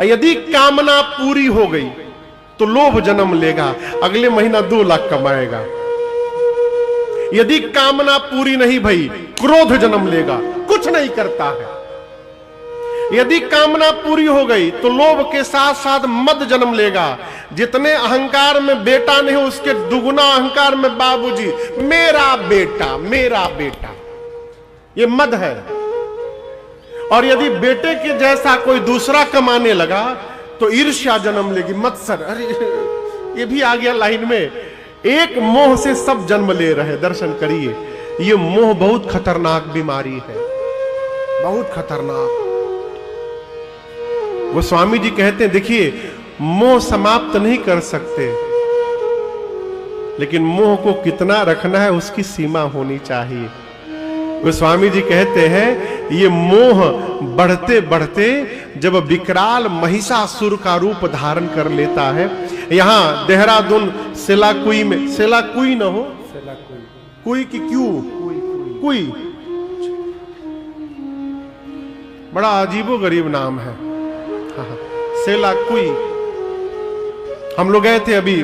Speaker 1: यदि कामना पूरी हो गई तो लोभ जन्म लेगा, अगले महीना 2 लाख कमाएगा। यदि कामना पूरी नहीं भई, क्रोध जन्म लेगा, कुछ नहीं करता है। यदि कामना पूरी हो गई तो लोभ के साथ साथ मद जन्म लेगा। जितने अहंकार में बेटा नहीं, उसके दुगुना अहंकार में बाबूजी, मेरा बेटा, मेरा बेटा, ये मद है। और यदि बेटे के जैसा कोई दूसरा कमाने लगा तो ईर्ष्या जन्म लेगी, मत्सर। अरे ये भी आ गया लाइन में। एक मोह से सब जन्म ले रहे। दर्शन करिए, ये मोह बहुत खतरनाक बीमारी है, बहुत खतरनाक। वो स्वामी जी कहते हैं, देखिए, मोह समाप्त नहीं कर सकते, लेकिन मोह को कितना रखना है उसकी सीमा होनी चाहिए। वो स्वामी जी कहते हैं, ये मोह बढ़ते बढ़ते जब विकराल महिषासुर का रूप धारण कर लेता है। यहां देहरादून सेलाकुई में, सेलाकुई न हो, कुई की क्यों, कुई, बड़ा अजीबो गरीब नाम है। हाँ, सेलाकुई। हम लोग गए थे अभी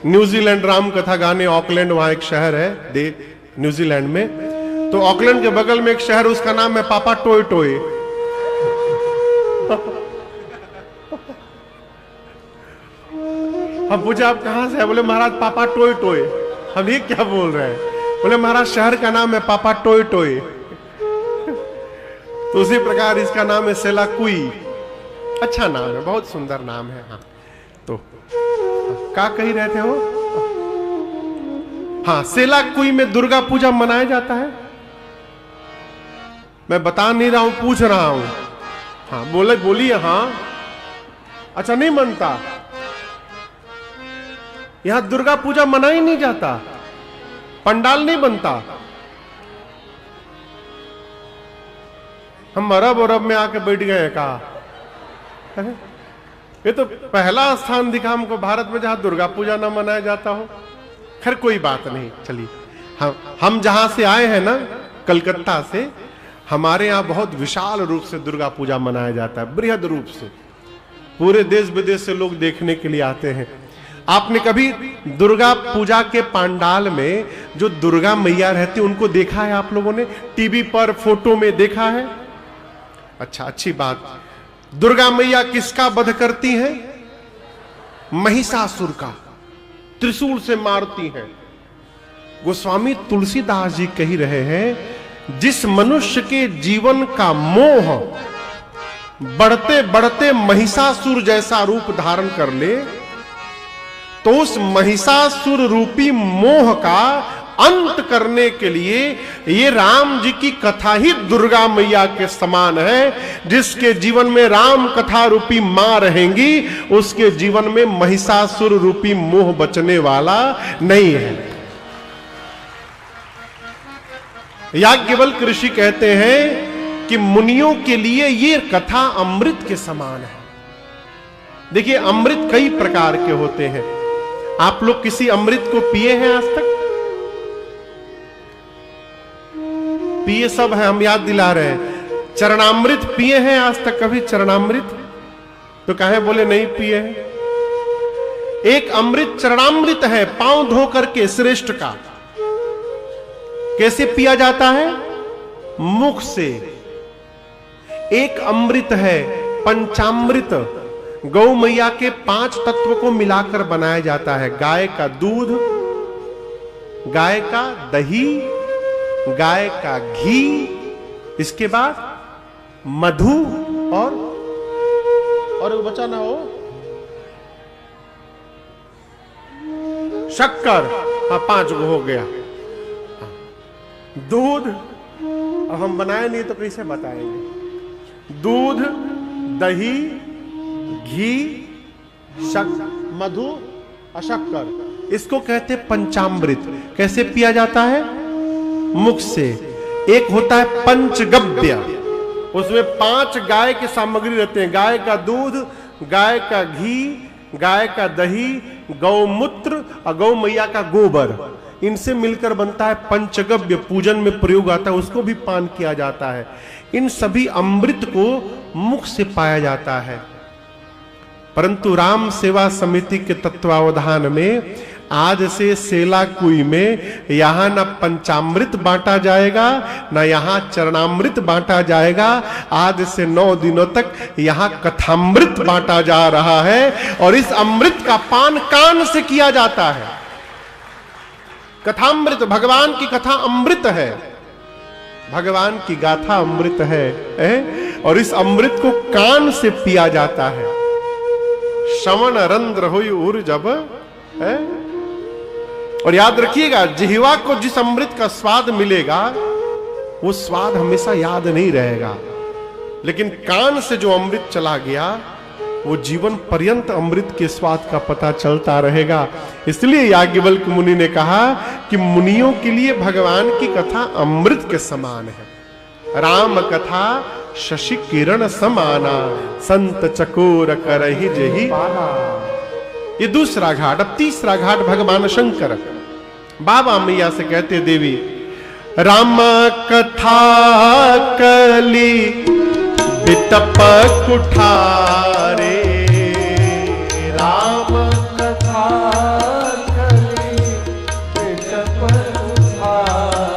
Speaker 1: न्यूजीलैंड राम कथा गाने। ऑकलैंड वहां एक शहर है न्यूजीलैंड में। तो ऑकलैंड के बगल में एक शहर, उसका नाम है पापा टोय टोय। हम पूछे आप कहां से है? बोले महाराज पापा टोय टोय। हम ये क्या बोल रहे हैं? बोले महाराज शहर का नाम है पापा टोय टोय। तो उसी प्रकार इसका नाम है सेलाकुई। अच्छा नाम है, बहुत सुंदर नाम है। हाँ, तो क्या कही रहे थे वो? हाँ, सेलाकुई में दुर्गा पूजा मनाया जाता है। मैं बता नहीं रहा हूं, पूछ रहा हूं। हाँ बोलिए। हाँ, अच्छा, नहीं मनता, यहां दुर्गा पूजा मना ही नहीं जाता, पंडाल नहीं बनता। हम अरब में आके बैठ गए कहा, अरे ये तो पहला स्थान दिखा हमको भारत में जहां दुर्गा पूजा ना मनाया जाता हो। खैर कोई बात नहीं, चलिए। हम जहां से आए हैं ना, कलकत्ता से, हमारे यहां बहुत विशाल रूप से दुर्गा पूजा मनाया जाता है, बृहद रूप से। पूरे देश विदेश से लोग देखने के लिए आते हैं। आपने कभी दुर्गा पूजा के पंडाल में जो दुर्गा मैया रहती, उनको देखा है आप लोगों ने? टीवी पर, फोटो में देखा है? अच्छा, अच्छी बात। दुर्गा मैया किसका वध करती हैं? महिषासुर का, त्रिशूल से मारती हैं। गोस्वामी तुलसीदास जी कह रहे हैं, जिस मनुष्य के जीवन का मोह बढ़ते बढ़ते महिषासुर जैसा रूप धारण कर ले, तो उस महिषासुर रूपी मोह का अंत करने के लिए ये राम जी की कथा ही दुर्गा मैया के समान है। जिसके जीवन में राम कथा रूपी मां रहेंगी, उसके जीवन में महिषासुर रूपी मोह बचने वाला नहीं है। याज्ञवल्क्य ऋषि कहते हैं कि मुनियों के लिए ये कथा अमृत के समान है। देखिए, अमृत कई प्रकार के होते हैं। आप लोग किसी अमृत को पिए हैं आज तक? पिए सब है, हम याद दिला रहे हैं। चरणामृत पिए हैं आज तक कभी? चरणामृत तो कहे बोले नहीं पिए हैं। एक अमृत चरणामृत है, पांव धो करके श्रेष्ठ का। कैसे पिया जाता है? मुख से। एक अमृत है पंचामृत, गौ मैया के 5 तत्व को मिलाकर बनाया जाता है। गाय का दूध, गाय का दही, गाय का घी, इसके बाद मधु और वो बचा ना हो, शक्कर। हाँ, 5 गो हो गया। दूध, अब हम बनाए नहीं तो कैसे बताएंगे? दूध, दही, घी, मधु और शक्कर, इसको कहते पंचामृत। कैसे पिया जाता है? मुख से। एक होता है पंचगव्य, उसमें 5 गाय की सामग्री रहते हैं। गाय का दूध, गाय का घी, गाय का दही, गौमूत्र और गौ मैया का गोबर, इनसे मिलकर बनता है पंचगव्य। पूजन में प्रयोग आता है, उसको भी पान किया जाता है। इन सभी अमृत को मुख से पाया जाता है। परंतु राम सेवा समिति के तत्वावधान में आज से सेलाकुई में यहां ना पंचामृत बांटा जाएगा, ना यहां चरणामृत बांटा जाएगा। आज से 9 दिनों तक यहां कथामृत बांटा जा रहा है और इस अमृत का पान कान से किया जाता है। कथामृत, भगवान की कथा अमृत है, भगवान की गाथा अमृत है और इस अमृत को कान से पिया जाता है। श्रवण रंध्र हुई उर जब है। और याद रखिएगा, जिह्वा को जिस अमृत का स्वाद मिलेगा वो स्वाद हमेशा याद नहीं रहेगा, लेकिन कान से जो अमृत चला गया वो जीवन पर्यंत अमृत के स्वाद का पता चलता रहेगा। इसलिए याज्ञवल्क्य मुनि ने कहा कि मुनियों के लिए भगवान की कथा अमृत के समान है। राम कथा शशि किरण समाना, संत चकोर करहि जेहि पाना। ये दूसरा घाट। अब तीसरा घाट भगवान शंकर बाबा मैया से कहते, देवी राम कथा कली बिटप कुठारे, राम
Speaker 2: कथा कली बिटप कुठारे,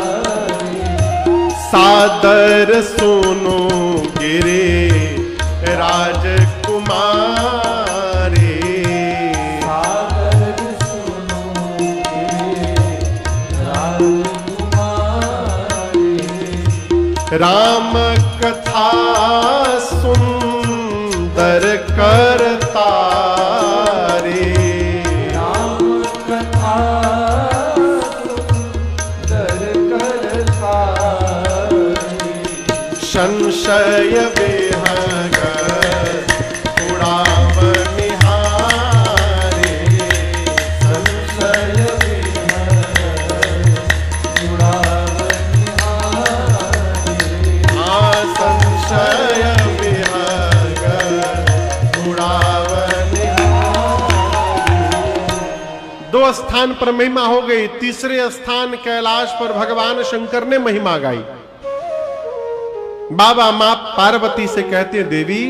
Speaker 1: सादर सुनो गिरे राजकुमारे,
Speaker 2: सादर सुनो गिरे राजकुमारे,
Speaker 1: राम कथा सुंदर करता रे,
Speaker 2: राम कथा
Speaker 1: विहग उड़ावनिहारे
Speaker 2: संशय
Speaker 1: संशय विहग उड़ावनिहारे। दो स्थान पर महिमा हो गई, तीसरे स्थान कैलाश पर भगवान शंकर ने महिमा गाई। बाबा मां पार्वती से कहते हैं, देवी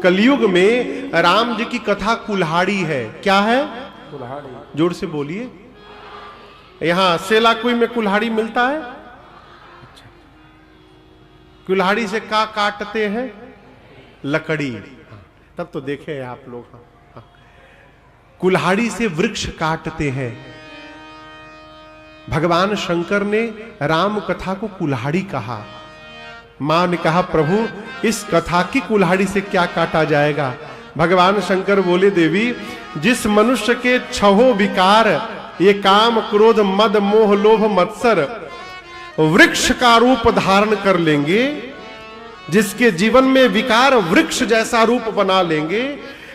Speaker 1: कलयुग में राम जी की कथा कुल्हाड़ी है। क्या है?
Speaker 2: कुल्हाड़ी।
Speaker 1: जोर से बोलिए। यहां सेलाकुई में कुल्हाड़ी मिलता है? कुल्हाड़ी से क्या काटते हैं? लकड़ी। तब तो देखे हैं आप लोग। कुल्हाड़ी से वृक्ष काटते हैं। भगवान शंकर ने राम कथा को कुल्हाड़ी कहा। मां ने कहा, प्रभु इस कथा की कुल्हाड़ी से क्या काटा जाएगा? भगवान शंकर बोले, देवी जिस मनुष्य के छहों विकार, ये काम क्रोध मद मोह लोभ मत्सर, वृक्ष का रूप धारण कर लेंगे, जिसके जीवन में विकार वृक्ष जैसा रूप बना लेंगे,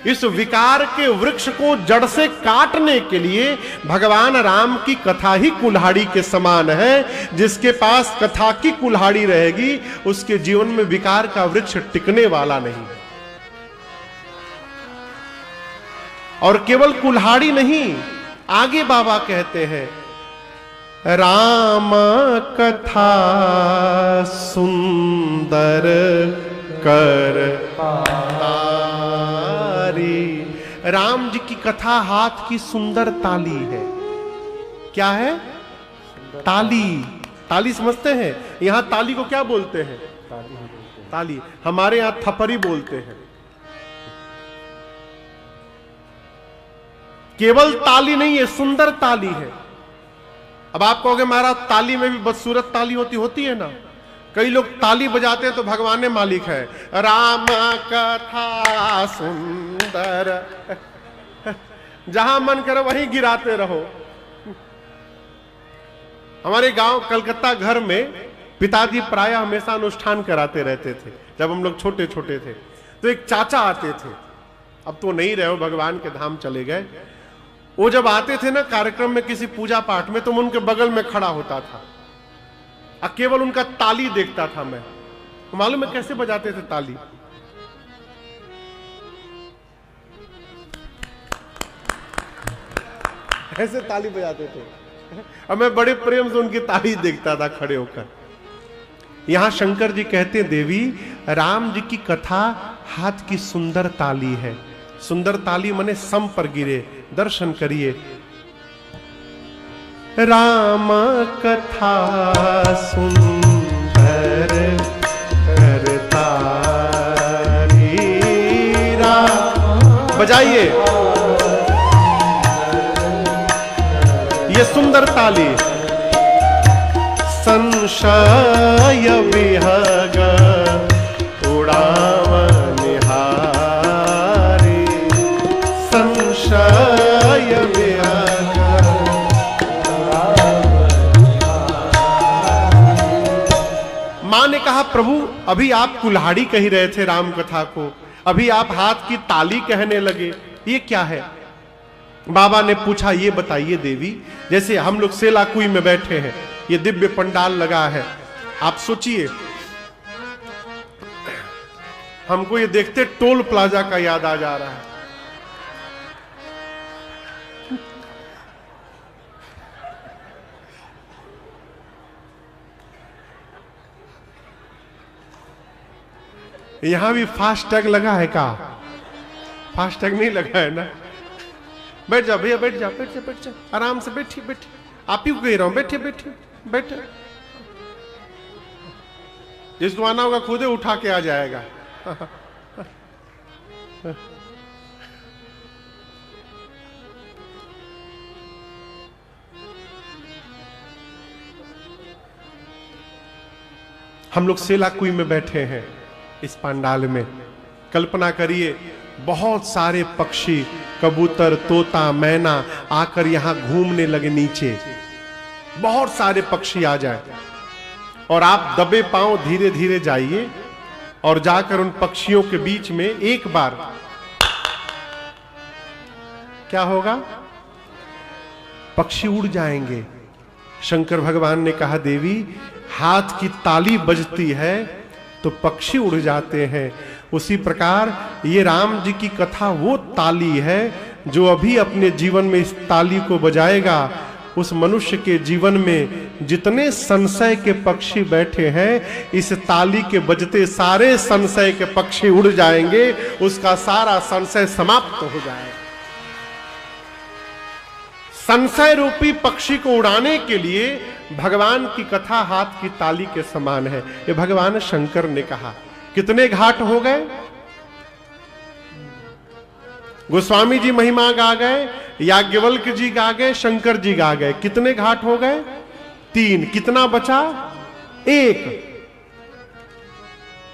Speaker 1: इस विकार के वृक्ष को जड़ से काटने के लिए भगवान राम की कथा ही कुल्हाड़ी के समान है। जिसके पास कथा की कुल्हाड़ी रहेगी, उसके जीवन में विकार का वृक्ष टिकने वाला नहीं। और केवल कुल्हाड़ी नहीं, आगे बाबा कहते हैं, राम कथा सुंदर कर तारी। राम जी की कथा हाथ की सुंदर ताली है। क्या है? ताली। ताली समझते हैं? यहां ताली को क्या बोलते हैं? ताली। हमारे यहां थपरी बोलते हैं। केवल ताली नहीं है, सुंदर ताली है। अब आप कहोगे महाराज ताली में भी बदसूरत ताली होती है ना। कई लोग ताली बजाते हैं तो भगवान ने मालिक है। राम कथा सुंदर, जहां मन करे वहीं गिराते रहो। हमारे गांव कलकत्ता घर में पिताजी प्राय हमेशा अनुष्ठान कराते रहते थे। जब हम लोग छोटे छोटे थे तो एक चाचा आते थे, अब तो नहीं रहे हो, भगवान के धाम चले गए। वो जब आते थे ना कार्यक्रम में, किसी पूजा पाठ में, तो मैं उनके बगल में खड़ा होता था और केवल उनका ताली देखता था मैं। मालूम है कैसे बजाते थे ताली? ऐसे ताली बजाते थे और मैं बड़े प्रेम से उनकी ताली देखता था खड़े होकर। यहां शंकर जी कहते हैं, देवी राम जी की कथा हाथ की सुंदर ताली है। सुंदर ताली माने सम पर गिरे। दर्शन करिए। राम कथा सुंदर करतारी। बजाइए ये सुंदर ताली। संशय विहग उड़ावनिहारी। संशय विहग। मां ने कहा, प्रभु अभी आप कुल्हाड़ी कह रहे थे राम कथा को, अभी आप हाथ की ताली कहने लगे, ये क्या है? बाबा ने पूछा, ये बताइए देवी, जैसे हम लोग सेलाकुई में बैठे हैं, ये दिव्य पंडाल लगा है, आप सोचिए हमको ये देखते टोल प्लाजा का याद आ जा रहा है। यहां भी फास्टैग लगा है का? फास्टैग नहीं लगा है ना? बैठ जा भैया, बैठ जा, बैठ जा, बैठ जा, आराम से बैठिए, बैठिए। आप ही को कह रहा हूं, बैठिए, बैठिए, बैठे। जिसको आना होगा खुद ही उठा के आ जाएगा। हम लोग सेलाकुई में बैठे हैं इस पंडाल में। कल्पना करिए बहुत सारे पक्षी, कबूतर, तोता, मैना आकर यहां घूमने लगे नीचे। बहुत सारे पक्षी आ जाए और आप दबे पांव धीरे धीरे जाइए और जाकर उन पक्षियों के बीच में एक बार क्या होगा? पक्षी उड़ जाएंगे। शंकर भगवान ने कहा, देवी हाथ की ताली बजती है तो पक्षी उड़ जाते हैं। उसी प्रकार ये राम जी की कथा वो ताली है जो अभी अपने जीवन में इस ताली को बजाएगा, उस मनुष्य के जीवन में जितने संशय के पक्षी बैठे हैं, इस ताली के बजते सारे संशय के पक्षी उड़ जाएंगे, उसका सारा संशय समाप्त हो जाएगा। संशय रूपी पक्षी को उड़ाने के लिए भगवान की कथा हाथ की ताली के समान है। ये भगवान शंकर ने कहा। कितने घाट हो गए? गोस्वामी जी महिमा गा गए, याज्ञवल्क जी गा गए, शंकर जी गा गए। कितने घाट हो गए? 3। कितना बचा? 1।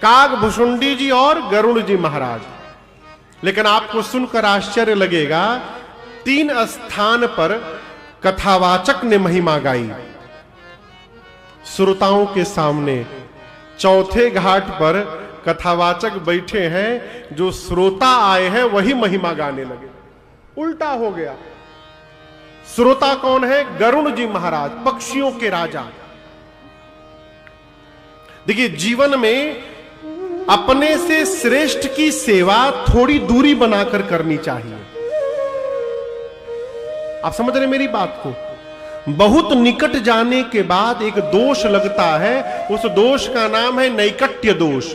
Speaker 1: काग भुसुंडी जी और गरुड़ जी महाराज। लेकिन आपको सुनकर आश्चर्य लगेगा, 3 स्थान पर कथावाचक ने महिमा गाई श्रोताओं के सामने। चौथे घाट पर कथावाचक बैठे हैं, जो श्रोता आए हैं वही महिमा गाने लगे। उल्टा हो गया। श्रोता कौन है? गरुड़ जी महाराज, पक्षियों के राजा। देखिए, जीवन में अपने से श्रेष्ठ की सेवा थोड़ी दूरी बनाकर करनी चाहिए। आप समझ रहे मेरी बात को? बहुत निकट जाने के बाद एक दोष लगता है, उस दोष का नाम है नैकट्य दोष।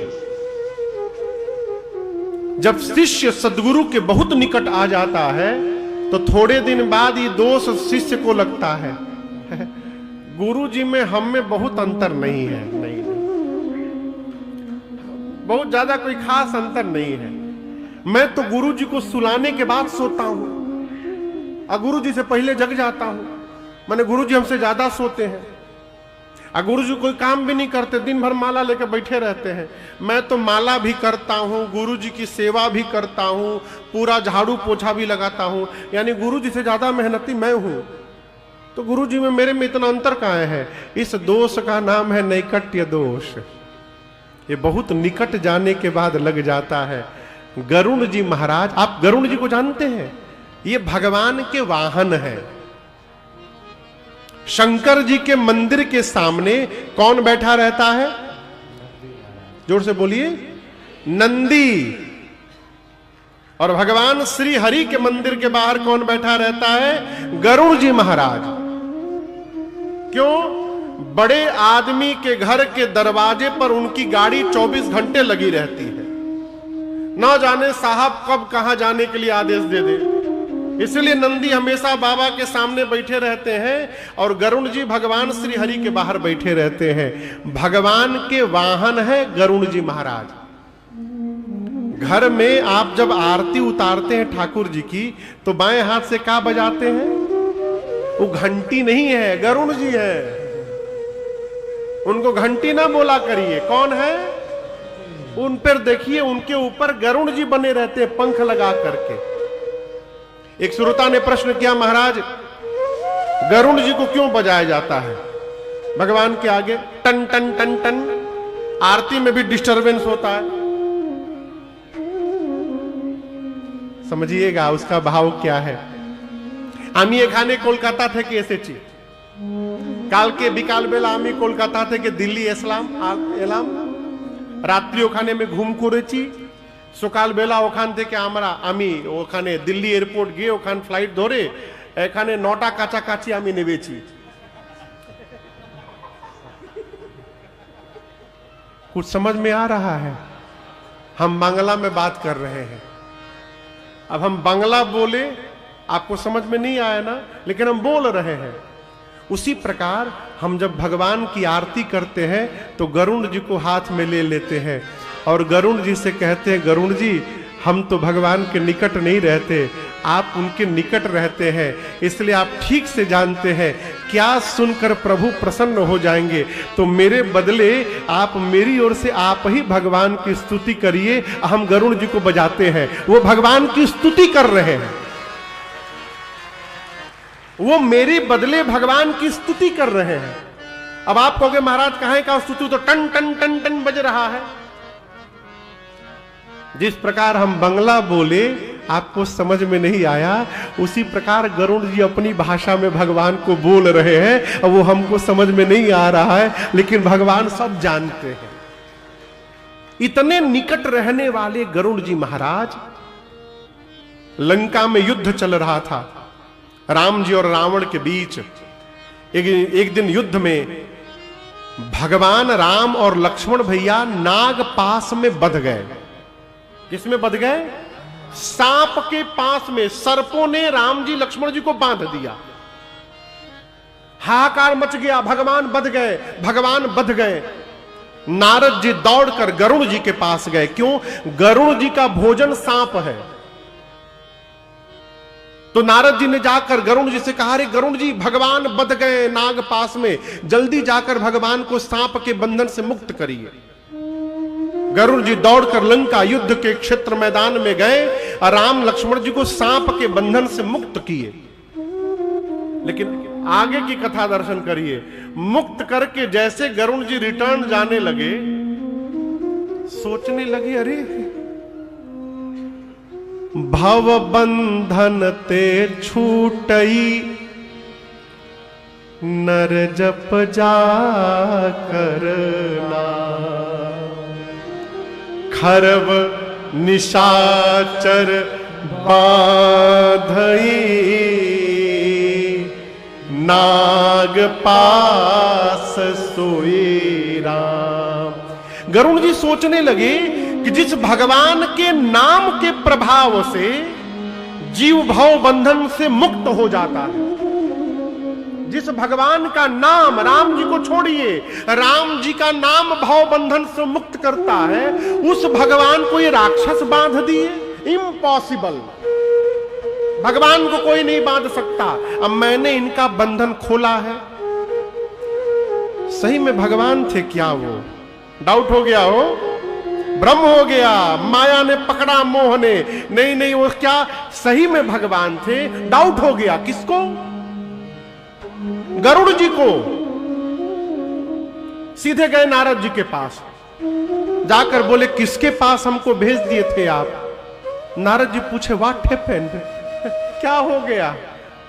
Speaker 1: जब शिष्य सद्गुरु के बहुत निकट आ जाता है तो थोड़े दिन बाद ये दोष शिष्य को लगता है, गुरु जी में हम में बहुत अंतर नहीं है। नहीं, बहुत ज्यादा कोई खास अंतर नहीं है। मैं तो गुरु जी को सुलाने के बाद सोता हूं और गुरु जी से पहले जग जाता हूं। माने गुरु जी हमसे ज्यादा सोते हैं। और गुरु जी कोई काम भी नहीं करते, दिन भर माला लेकर बैठे रहते हैं। मैं तो माला भी करता हूँ, गुरु जी की सेवा भी करता हूँ, पूरा झाड़ू पोछा भी लगाता हूँ, यानी गुरु जी से ज्यादा मेहनती मैं हूँ। तो गुरु जी में मेरे में इतना अंतर कहाँ है? इस दोष का नाम है नैकट्य दोष। ये बहुत निकट जाने के बाद लग जाता है। गरुड़ जी महाराज, आप गरुड़ जी को जानते हैं? ये भगवान के वाहन है। शंकर जी के मंदिर के सामने कौन बैठा रहता है? जोर से बोलिए। नंदी। और भगवान श्री हरि के मंदिर के बाहर कौन बैठा रहता है? गरुड़ जी महाराज। क्यों? बड़े आदमी के घर के दरवाजे पर उनकी गाड़ी 24 घंटे लगी रहती है। ना जाने साहब कब कहां जाने के लिए आदेश दे दे, इसलिए नंदी हमेशा बाबा के सामने बैठे रहते हैं और गरुड़ जी भगवान श्री हरि के बाहर बैठे रहते हैं। भगवान के वाहन है गरुड़ जी महाराज। घर में आप जब आरती उतारते हैं ठाकुर जी की, तो बाएं हाथ से क्या बजाते हैं? वो घंटी नहीं है, गरुड़ जी है। उनको घंटी ना बोला करिए। कौन है? उन पर देखिए, उनके ऊपर गरुड़ जी बने रहते हैं पंख लगा करके। एक श्रोता ने प्रश्न किया, महाराज गरुड़ जी को क्यों बजाया जाता है भगवान के आगे? टन टन टन टन, आरती में भी डिस्टरबेंस होता है। समझिएगा उसका भाव क्या है। আমি এখানে কলকাতা থেকে এসেছি, কালকে বিকাল বেলা আমি কলকাতা থেকে দিল্লি এলাম, রাত্রি ওখানে আমি ঘুম করেছি, সকাল বেলা ওখান থেকে আমি ওখানে দিল্লি এয়ারপোর্ট গিয়ে ওখান ফ্লাইট ধরে এখানে 9টা কাছাকাছি আমি নেমেছি। कुछ समझ में आ रहा है? हम बांग्ला में बात कर रहे हैं। अब हम बांग्ला बोले, आपको समझ में नहीं आया ना, लेकिन हम बोल रहे हैं। उसी प्रकार हम जब भगवान की आरती करते हैं तो गरुड़ जी को हाथ में ले लेते हैं और गरुड़ जी से कहते हैं, गरुड़ जी हम तो भगवान के निकट नहीं रहते, आप उनके निकट रहते हैं, इसलिए आप ठीक से जानते हैं क्या सुनकर प्रभु प्रसन्न हो जाएंगे। तो मेरे बदले आप मेरी ओर से आप ही भगवान की स्तुति करिए। हम गरुड़ जी को बजाते हैं, वो भगवान की स्तुति कर रहे हैं, वो मेरे बदले भगवान की स्तुति कर रहे हैं। अब आप कहोगे महाराज कहां का स्तुति, तो टन टन टन टन बज रहा है। जिस प्रकार हम बंगला बोले आपको समझ में नहीं आया, उसी प्रकार गरुड़ जी अपनी भाषा में भगवान को बोल रहे हैं और वो हमको समझ में नहीं आ रहा है, लेकिन भगवान सब जानते हैं। इतने निकट रहने वाले गरुड़ जी महाराज, लंका में युद्ध चल रहा था राम जी और रावण के बीच। एक दिन युद्ध में भगवान राम और लक्ष्मण भैया नाग पास में बंध गए। किसमें बंध गए? सांप के पास में। सर्पों ने राम जी लक्ष्मण जी को बांध दिया। हाहाकार मच गया, भगवान बंध गए, भगवान बंध गए। नारद जी दौड़कर गरुड़ जी के पास गए। क्यों? गरुड़ जी का भोजन सांप है। तो नारद जी ने जाकर गरुड़ जी से कहा, अरे गरुड़ जी, भगवान बंध गए नाग पास में, जल्दी जाकर भगवान को सांप के बंधन से मुक्त करिए। गरुड़ जी दौड़कर लंका युद्ध के क्षेत्र मैदान में गए और राम लक्ष्मण जी को सांप के बंधन से मुक्त किए। लेकिन आगे की कथा दर्शन करिए। मुक्त करके जैसे गरुड़ जी रिटर्न जाने लगे, सोचने लगे, अरे भव बंधन ते छूटई, नर जप जा करना, खरब निशाचर बाधई, नाग पास सोई राम। गरुड़ जी सोचने लगे कि जिस भगवान के नाम के प्रभाव से जीव भव बंधन से मुक्त हो जाता है, जिस भगवान का नाम, राम जी को छोड़िए, राम जी का नाम भव बंधन से मुक्त करता है, उस भगवान को ये राक्षस बांध दिए? इम्पॉसिबल। भगवान को कोई नहीं बांध सकता। अब मैंने इनका बंधन खोला है। सही में भगवान थे क्या वो? डाउट हो गया हो, भ्रम हो गया, माया ने पकड़ा, मोह ने। नहीं, वो क्या सही में भगवान थे? डाउट हो गया। किसको? गरुड़ जी को। सीधे गए नारद जी के पास, जाकर बोले, किसके पास हमको भेज दिए थे आप? नारद जी पूछे, व्हाट हैपेंड? क्या हो गया?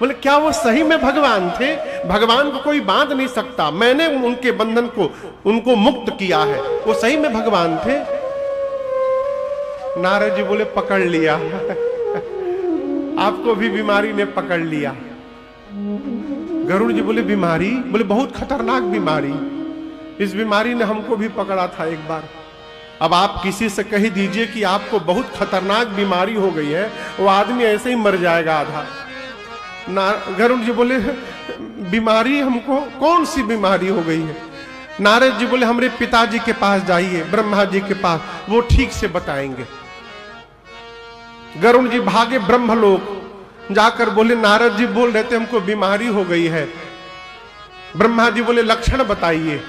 Speaker 1: बोले, क्या वो सही में भगवान थे? भगवान को कोई बांध नहीं सकता, मैंने उनके बंधन को उनको मुक्त किया है, वो सही में भगवान थे। नारद जी बोले, पकड़ लिया आपको भी बीमारी ने पकड़ लिया। गरुड़ जी बोले, बीमारी? बोले, बहुत खतरनाक बीमारी। इस बीमारी ने हमको भी पकड़ा था एक बार। अब आप किसी से कह दीजिए कि आपको बहुत खतरनाक बीमारी हो गई है, वो आदमी ऐसे ही मर जाएगा आधा। गरुड़ जी बोले, बीमारी हमको? कौन सी बीमारी हो गई है? नारद जी बोले, हमारे पिताजी के पास जाइए, ब्रह्मा जी के पास, वो ठीक से बताएंगे। गरुड़ जी भागे ब्रह्मलोक, जाकर बोले, नारद जी बोल रहे थे हमको बीमारी हो गई है। ब्रह्मा जी बोले, लक्षण बताइए।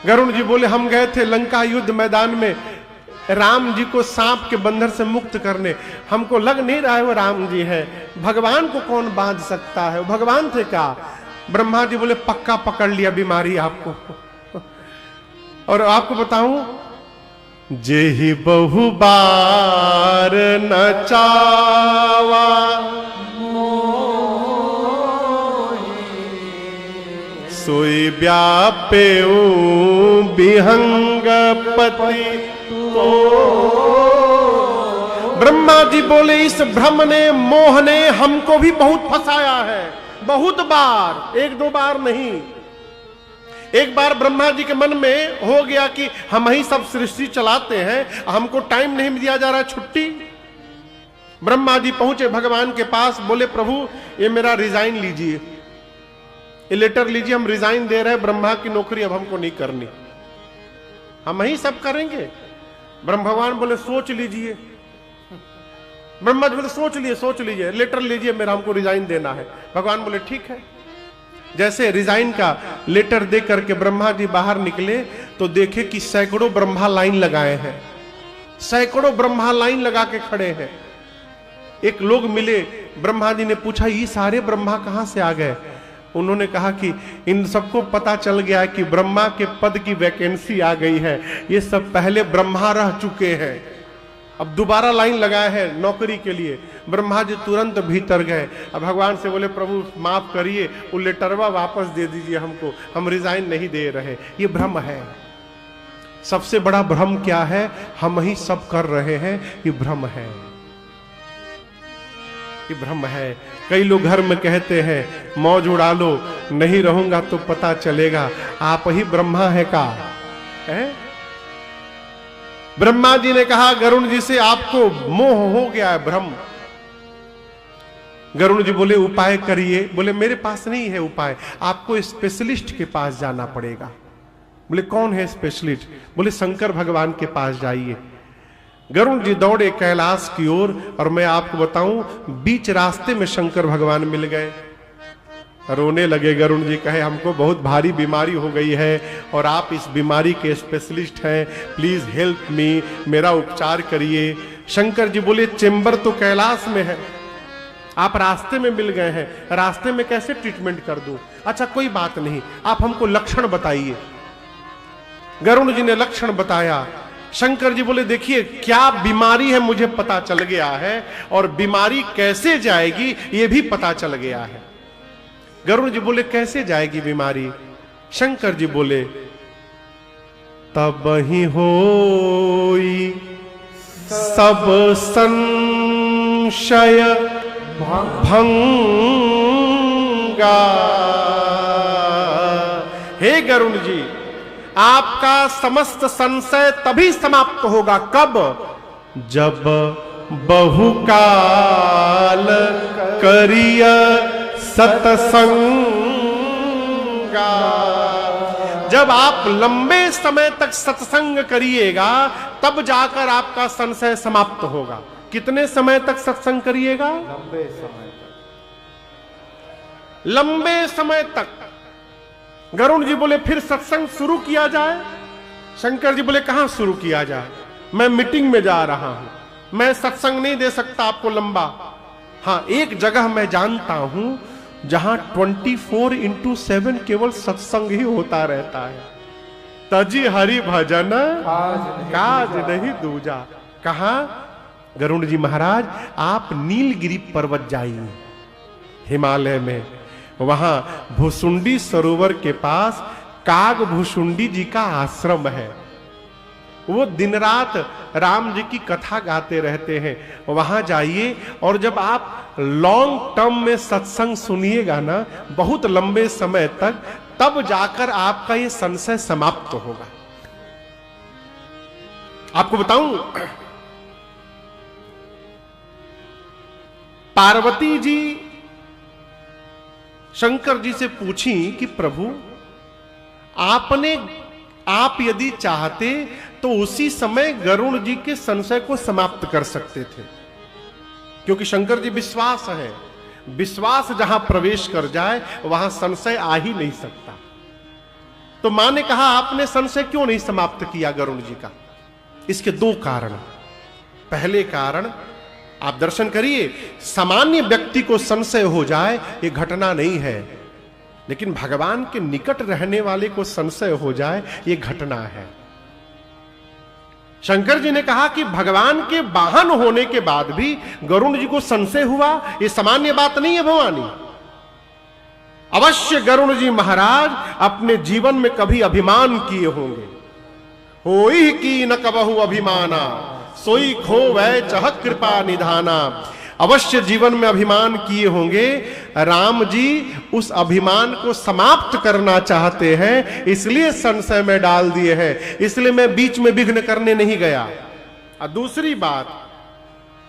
Speaker 1: गरुड़ जी बोले, हम गए थे लंका युद्ध मैदान में राम जी को सांप के बंधन से मुक्त करने, हमको लग नहीं रहा है वो राम जी है, भगवान को कौन बांध सकता है? वो भगवान थे क्या? ब्रह्मा जी बोले, पक्का पकड़ लिया बीमारी आपको। और आपको बताऊं, जेहि बहु बार न चावा, सोई व्यापे विहंग पति तो। ब्रह्मा जी बोले, इस भ्रम ने, मोह ने हमको भी बहुत फंसाया है, बहुत बार, एक दो बार नहीं। एक बार ब्रह्मा जी के मन में हो गया कि हम ही सब सृष्टि चलाते हैं, हमको टाइम नहीं दिया जा रहा, छुट्टी। ब्रह्मा जी पहुंचे भगवान के पास, बोले, प्रभु ये मेरा रिजाइन लीजिए, ये लेटर लीजिए, हम रिजाइन दे रहे हैं, ब्रह्मा की नौकरी अब हमको नहीं करनी, हम ही सब करेंगे। ब्रह्म भगवान बोले, सोच लीजिए। ब्रह्मा जी बोले, सोच लीजिए, लेटर लीजिए, मेरा हमको रिजाइन देना है। भगवान बोले, ठीक है। जैसे रिजाइन का लेटर दे करके ब्रह्मा जी बाहर निकले तो देखे कि सैकड़ों ब्रह्मा लाइन लगाए हैं, सैकड़ों ब्रह्मा लाइन लगा के खड़े हैं। एक लोग मिले, ब्रह्मा जी ने पूछा, ये सारे ब्रह्मा कहां से आ गए? उन्होंने कहा कि इन सबको पता चल गया है कि ब्रह्मा के पद की वैकेंसी आ गई है, ये सब पहले ब्रह्मा रह चुके हैं। अब दोबारा लाइन लगाए हैं नौकरी के लिए। ब्रह्मा जी तुरंत भीतर गए। अब भगवान से बोले प्रभु माफ करिए, वो लेटरवा वापस दे दीजिए हमको, हम रिजाइन नहीं दे रहे। ये भ्रम है। सबसे बड़ा भ्रम क्या है? हम ही सब कर रहे हैं, ये भ्रम है, ये भ्रम है। कई लोग घर में कहते हैं मौज उड़ा लो, नहीं रहूंगा तो पता चलेगा। आप ही ब्रह्मा है का है? ब्रह्मा जी ने कहा गरुण जी से आपको मोह हो गया है, भ्रम। गरुण जी बोले उपाय करिए। बोले मेरे पास नहीं है उपाय, आपको स्पेशलिस्ट के पास जाना पड़ेगा। बोले कौन है स्पेशलिस्ट? बोले शंकर भगवान के पास जाइए। गरुण जी दौड़े कैलाश की ओर, और मैं आपको बताऊं बीच रास्ते में शंकर भगवान मिल गए। रोने लगे गरुण जी, कहे हमको बहुत भारी बीमारी हो गई है और आप इस बीमारी के स्पेशलिस्ट हैं, प्लीज हेल्प मी, मेरा उपचार करिए। शंकर जी बोले चेंबर तो कैलाश में है, आप रास्ते में मिल गए हैं, रास्ते में कैसे ट्रीटमेंट कर दूं? अच्छा कोई बात नहीं, आप हमको लक्षण बताइए। गरुण जी ने लक्षण बताया। शंकर जी बोले देखिए क्या बीमारी है मुझे पता चल गया है, और बीमारी कैसे जाएगी ये भी पता चल गया है। गरुण जी बोले कैसे जाएगी बीमारी? शंकर जी बोले तब ही होई सब संशय भंगा। हे गरुण जी, आपका समस्त संशय तभी समाप्त होगा। कब? जब बहुकाल करिय सत्संगा। जब आप लंबे समय तक सत्संग करिएगा तब जाकर आपका संशय समाप्त होगा। कितने समय तक सत्संग करिएगा?
Speaker 2: लंबे समय तक।
Speaker 1: लंबे समय तक। गरुण जी बोले फिर सत्संग शुरू किया जाए? शंकर जी बोले कहां शुरू किया जाए, मैं मीटिंग में जा रहा हूं, मैं सत्संग नहीं दे सकता आपको लंबा। हां एक जगह मैं जानता हूं जहां 24/7 केवल सत्संग ही होता रहता है। तजी हरि भजन काज नहीं दूजा। कहा? गरुण जी महाराज आप नीलगिरी पर्वत जाइए हिमालय में, वहां भुसुंडी सरोवर के पास काग भुसुंडी जी का आश्रम है। वो दिन रात राम जी की कथा गाते रहते हैं। वहां जाइए और जब आप लॉन्ग टर्म में सत्संग सुनिएगा ना, बहुत लंबे समय तक, तब जाकर आपका ये संशय समाप्त होगा। आपको बताऊं पार्वती जी शंकर जी से पूछी कि प्रभु आप यदि चाहते तो उसी समय गरुण जी के संशय को समाप्त कर सकते थे, क्योंकि शंकर जी विश्वास है, विश्वास जहां प्रवेश कर जाए वहां संशय आ ही नहीं सकता। तो मां ने कहा आपने संशय क्यों नहीं समाप्त किया गरुण जी का? इसके दो कारण। पहले कारण आप दर्शन करिए, सामान्य व्यक्ति को संशय हो जाए ये घटना नहीं है, लेकिन भगवान के निकट रहने वाले को संशय हो जाए ये घटना है। शंकर जी ने कहा कि भगवान के वाहन होने के बाद भी गरुण जी को संशय हुआ, ये सामान्य बात नहीं है भवानी। अवश्य गरुण जी महाराज अपने जीवन में कभी अभिमान किए होंगे। होई की न कबहु अभिमाना, सोई खो वै चह कृपा निधाना। अवश्य जीवन में अभिमान किए होंगे। राम जी उस अभिमान को समाप्त करना चाहते हैं, इसलिए संशय में डाल दिए हैं, इसलिए मैं बीच में विघ्न करने नहीं गया। और दूसरी बात,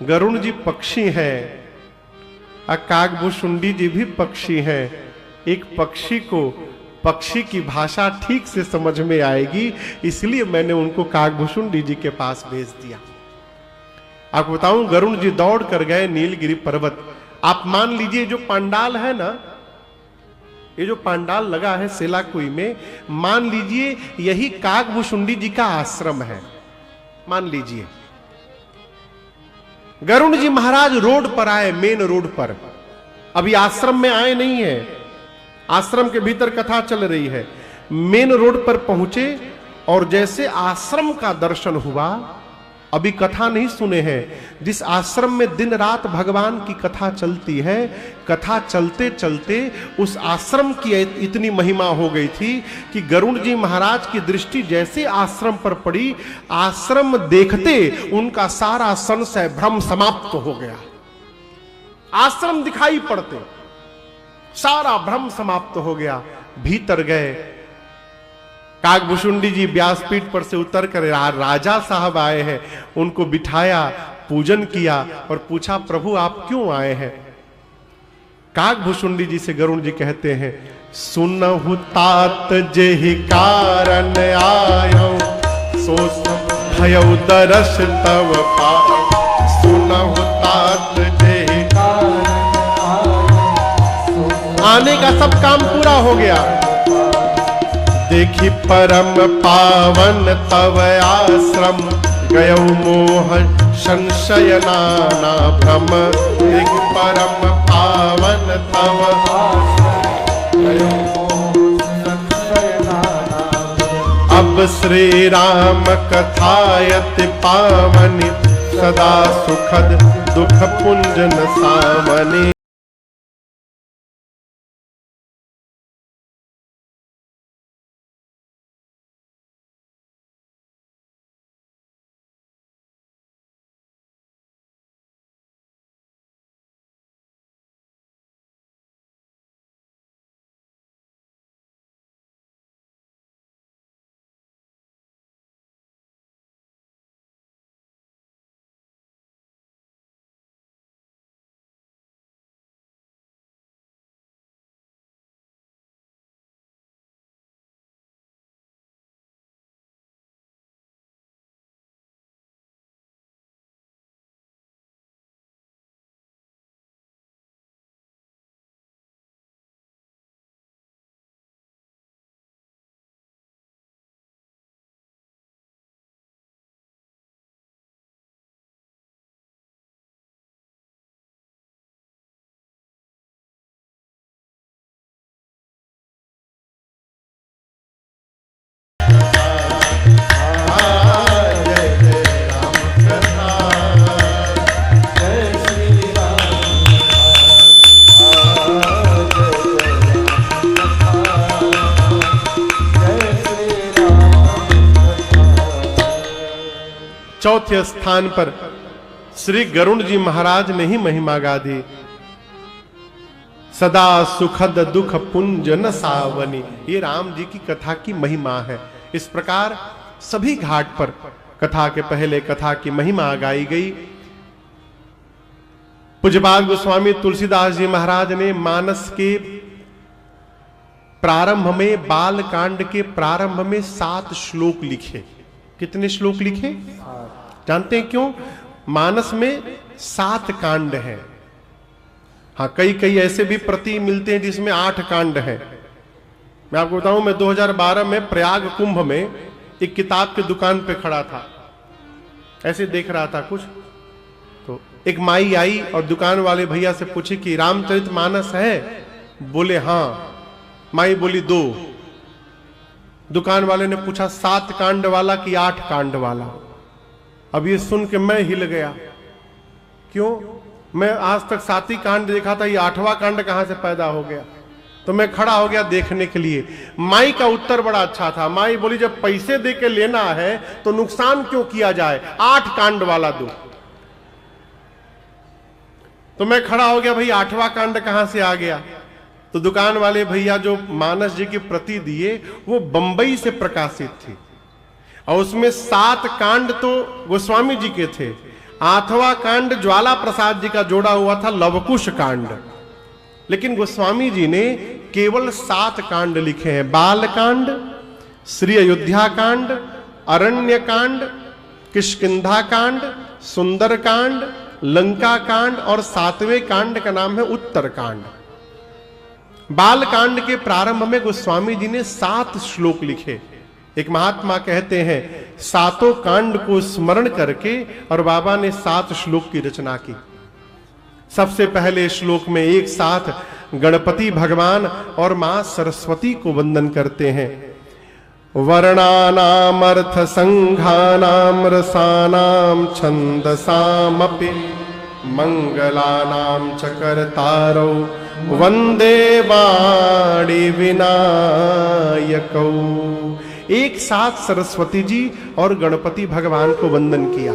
Speaker 1: गरुण जी पक्षी हैं और कागभुसुंडी जी भी पक्षी हैं। एक पक्षी को पक्षी की भाषा ठीक से समझ में आएगी, इसलिए मैंने उनको कागभुसुंडी जी के पास भेज दिया। आपको बताऊं गरुण जी दौड़ कर गए नीलगिरी पर्वत। आप मान लीजिए जो पंडाल है ना, ये जो पंडाल लगा है सेलाकुई में, मान लीजिए यही कागभुसुंडी जी का आश्रम है। मान लीजिए गरुण जी महाराज रोड पर आए, मेन रोड पर, अभी आश्रम में आए नहीं है, आश्रम के भीतर कथा चल रही है। मेन रोड पर पहुंचे और जैसे आश्रम का दर्शन हुआ अभी कथा नहीं सुने हैं। जिस आश्रम में दिन रात भगवान की कथा चलती है, कथा चलते चलते उस आश्रम की इतनी महिमा हो गई थी कि गरुड़ जी महाराज की दृष्टि जैसे आश्रम पर पड़ी, आश्रम देखते उनका सारा संशय भ्रम समाप्त हो गया। आश्रम दिखाई पड़ते सारा भ्रम समाप्त हो गया। भीतर गए, काकभूषुंडी जी व्यासपीठ पर से उतर कर राजा साहब आए हैं, उनको बिठाया, पूजन किया और पूछा प्रभु आप क्यों आए हैं। काकभूषुंडी जी से गरुड़ जी कहते हैं सुनहु तात जेहि कारण आयो, सो भयउ दरस तव पायो। सुनहु तात जेहि कारण आने का सब काम पूरा हो गया। देखी परम पावन तव आश्रम, गयो मोह संशय नाना भ्रम। देखी परम पावन तव आश्रम, गयो मोह संशय नाना भ्रम। अब श्री राम कथायति पावनि, सदा सुखद दुख पुंजन सावनि। चौथे स्थान पर श्री गरुड़ जी महाराज ने ही महिमा गा दी। सदा सुखद दुख पुंजन सावनी, ये राम जी की कथा की महिमा है। इस प्रकार सभी घाट पर कथा के पहले कथा की महिमा गाई गई। पूज्यपाद गोस्वामी तुलसीदास जी महाराज ने मानस के प्रारंभ में, बाल कांड के प्रारंभ में 7 श्लोक लिखे। कितने श्लोक लिखे जानते हैं क्यों? मानस में 7 कांड हैं। हाँ, कई ऐसे भी प्रति मिलते हैं जिसमें 8 कांड हैं। मैं आपको बताऊं, मैं 2012 में प्रयाग कुंभ में एक किताब की दुकान पे खड़ा था, ऐसे देख रहा था कुछ, तो एक माई आई और दुकान वाले भैया से पूछी कि रामचरितमानस है? बोले हाँ। माई बोली 2। दुकान वाले ने पूछा 7 कांड वाला कि 8 कांड वाला? अब ये सुन के मैं हिल गया। क्यों? मैं आज तक 7 ही कांड देखा था, ये 8वां कांड कहां से पैदा हो गया? तो मैं खड़ा हो गया देखने के लिए। माई का उत्तर बड़ा अच्छा था। माई बोली जब पैसे दे के लेना है तो नुकसान क्यों किया जाए, 8 कांड वाला दो। तो मैं खड़ा हो गया, भाई 8वां कांड कहां से आ गया? तो दुकान वाले भैया जो मानस जी की प्रति दिए वो बंबई से प्रकाशित थी और उसमें 7 कांड तो गोस्वामी जी के थे। 8वां कांड ज्वाला प्रसाद जी का जोड़ा हुआ था, लवकुश कांड। लेकिन गोस्वामी जी ने केवल 7 कांड लिखे हैं। बाल कांड, श्री अयोध्या कांड, अरण्य कांड, किष्किंधा कांड, सुंदर कांड, लंका कांड और 7वें कांड का नाम है उत्तर कांड। बाल कांड के प्रारंभ में गोस्वामी जी ने 7 श्लोक लिखे। एक महात्मा कहते हैं 7 कांड को स्मरण करके और बाबा ने 7 श्लोक की रचना की। सबसे पहले श्लोक में एक साथ गणपति भगवान और मां सरस्वती को वंदन करते हैं। वर्णानामर्थ संघानाम रसानाम छंदसामपि मंगलानाम च कर्तारौ वंदे वाणी विनायकौ। एक साथ सरस्वती जी और गणपति भगवान को वंदन किया।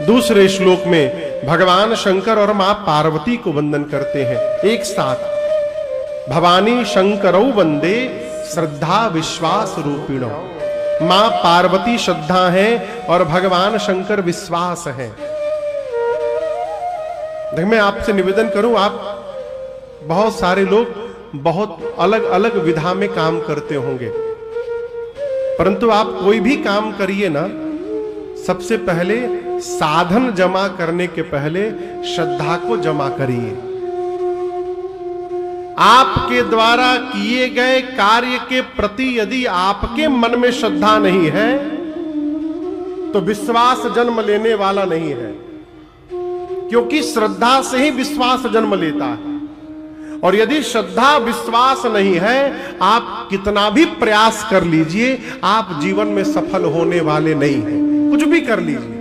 Speaker 1: दूसरे श्लोक में भगवान शंकर और मां पार्वती को वंदन करते हैं एक साथ। भवानी शंकरौ वंदे श्रद्धा विश्वास रूपिणो। मां पार्वती श्रद्धा है और भगवान शंकर विश्वास है। देख, मैं आपसे निवेदन करूं, आप बहुत सारे लोग बहुत अलग अलग विधा में काम करते होंगे, परंतु आप कोई भी काम करिए ना, सबसे पहले साधन जमा करने के पहले श्रद्धा को जमा करिए। आपके द्वारा किए गए कार्य के प्रति यदि आपके मन में श्रद्धा नहीं है तो विश्वास जन्म लेने वाला नहीं है, क्योंकि श्रद्धा से ही विश्वास जन्म लेता है। और यदि श्रद्धा विश्वास नहीं है, आप कितना भी प्रयास कर लीजिए, आप जीवन में सफल होने वाले नहीं हैं, कुछ भी कर लीजिए।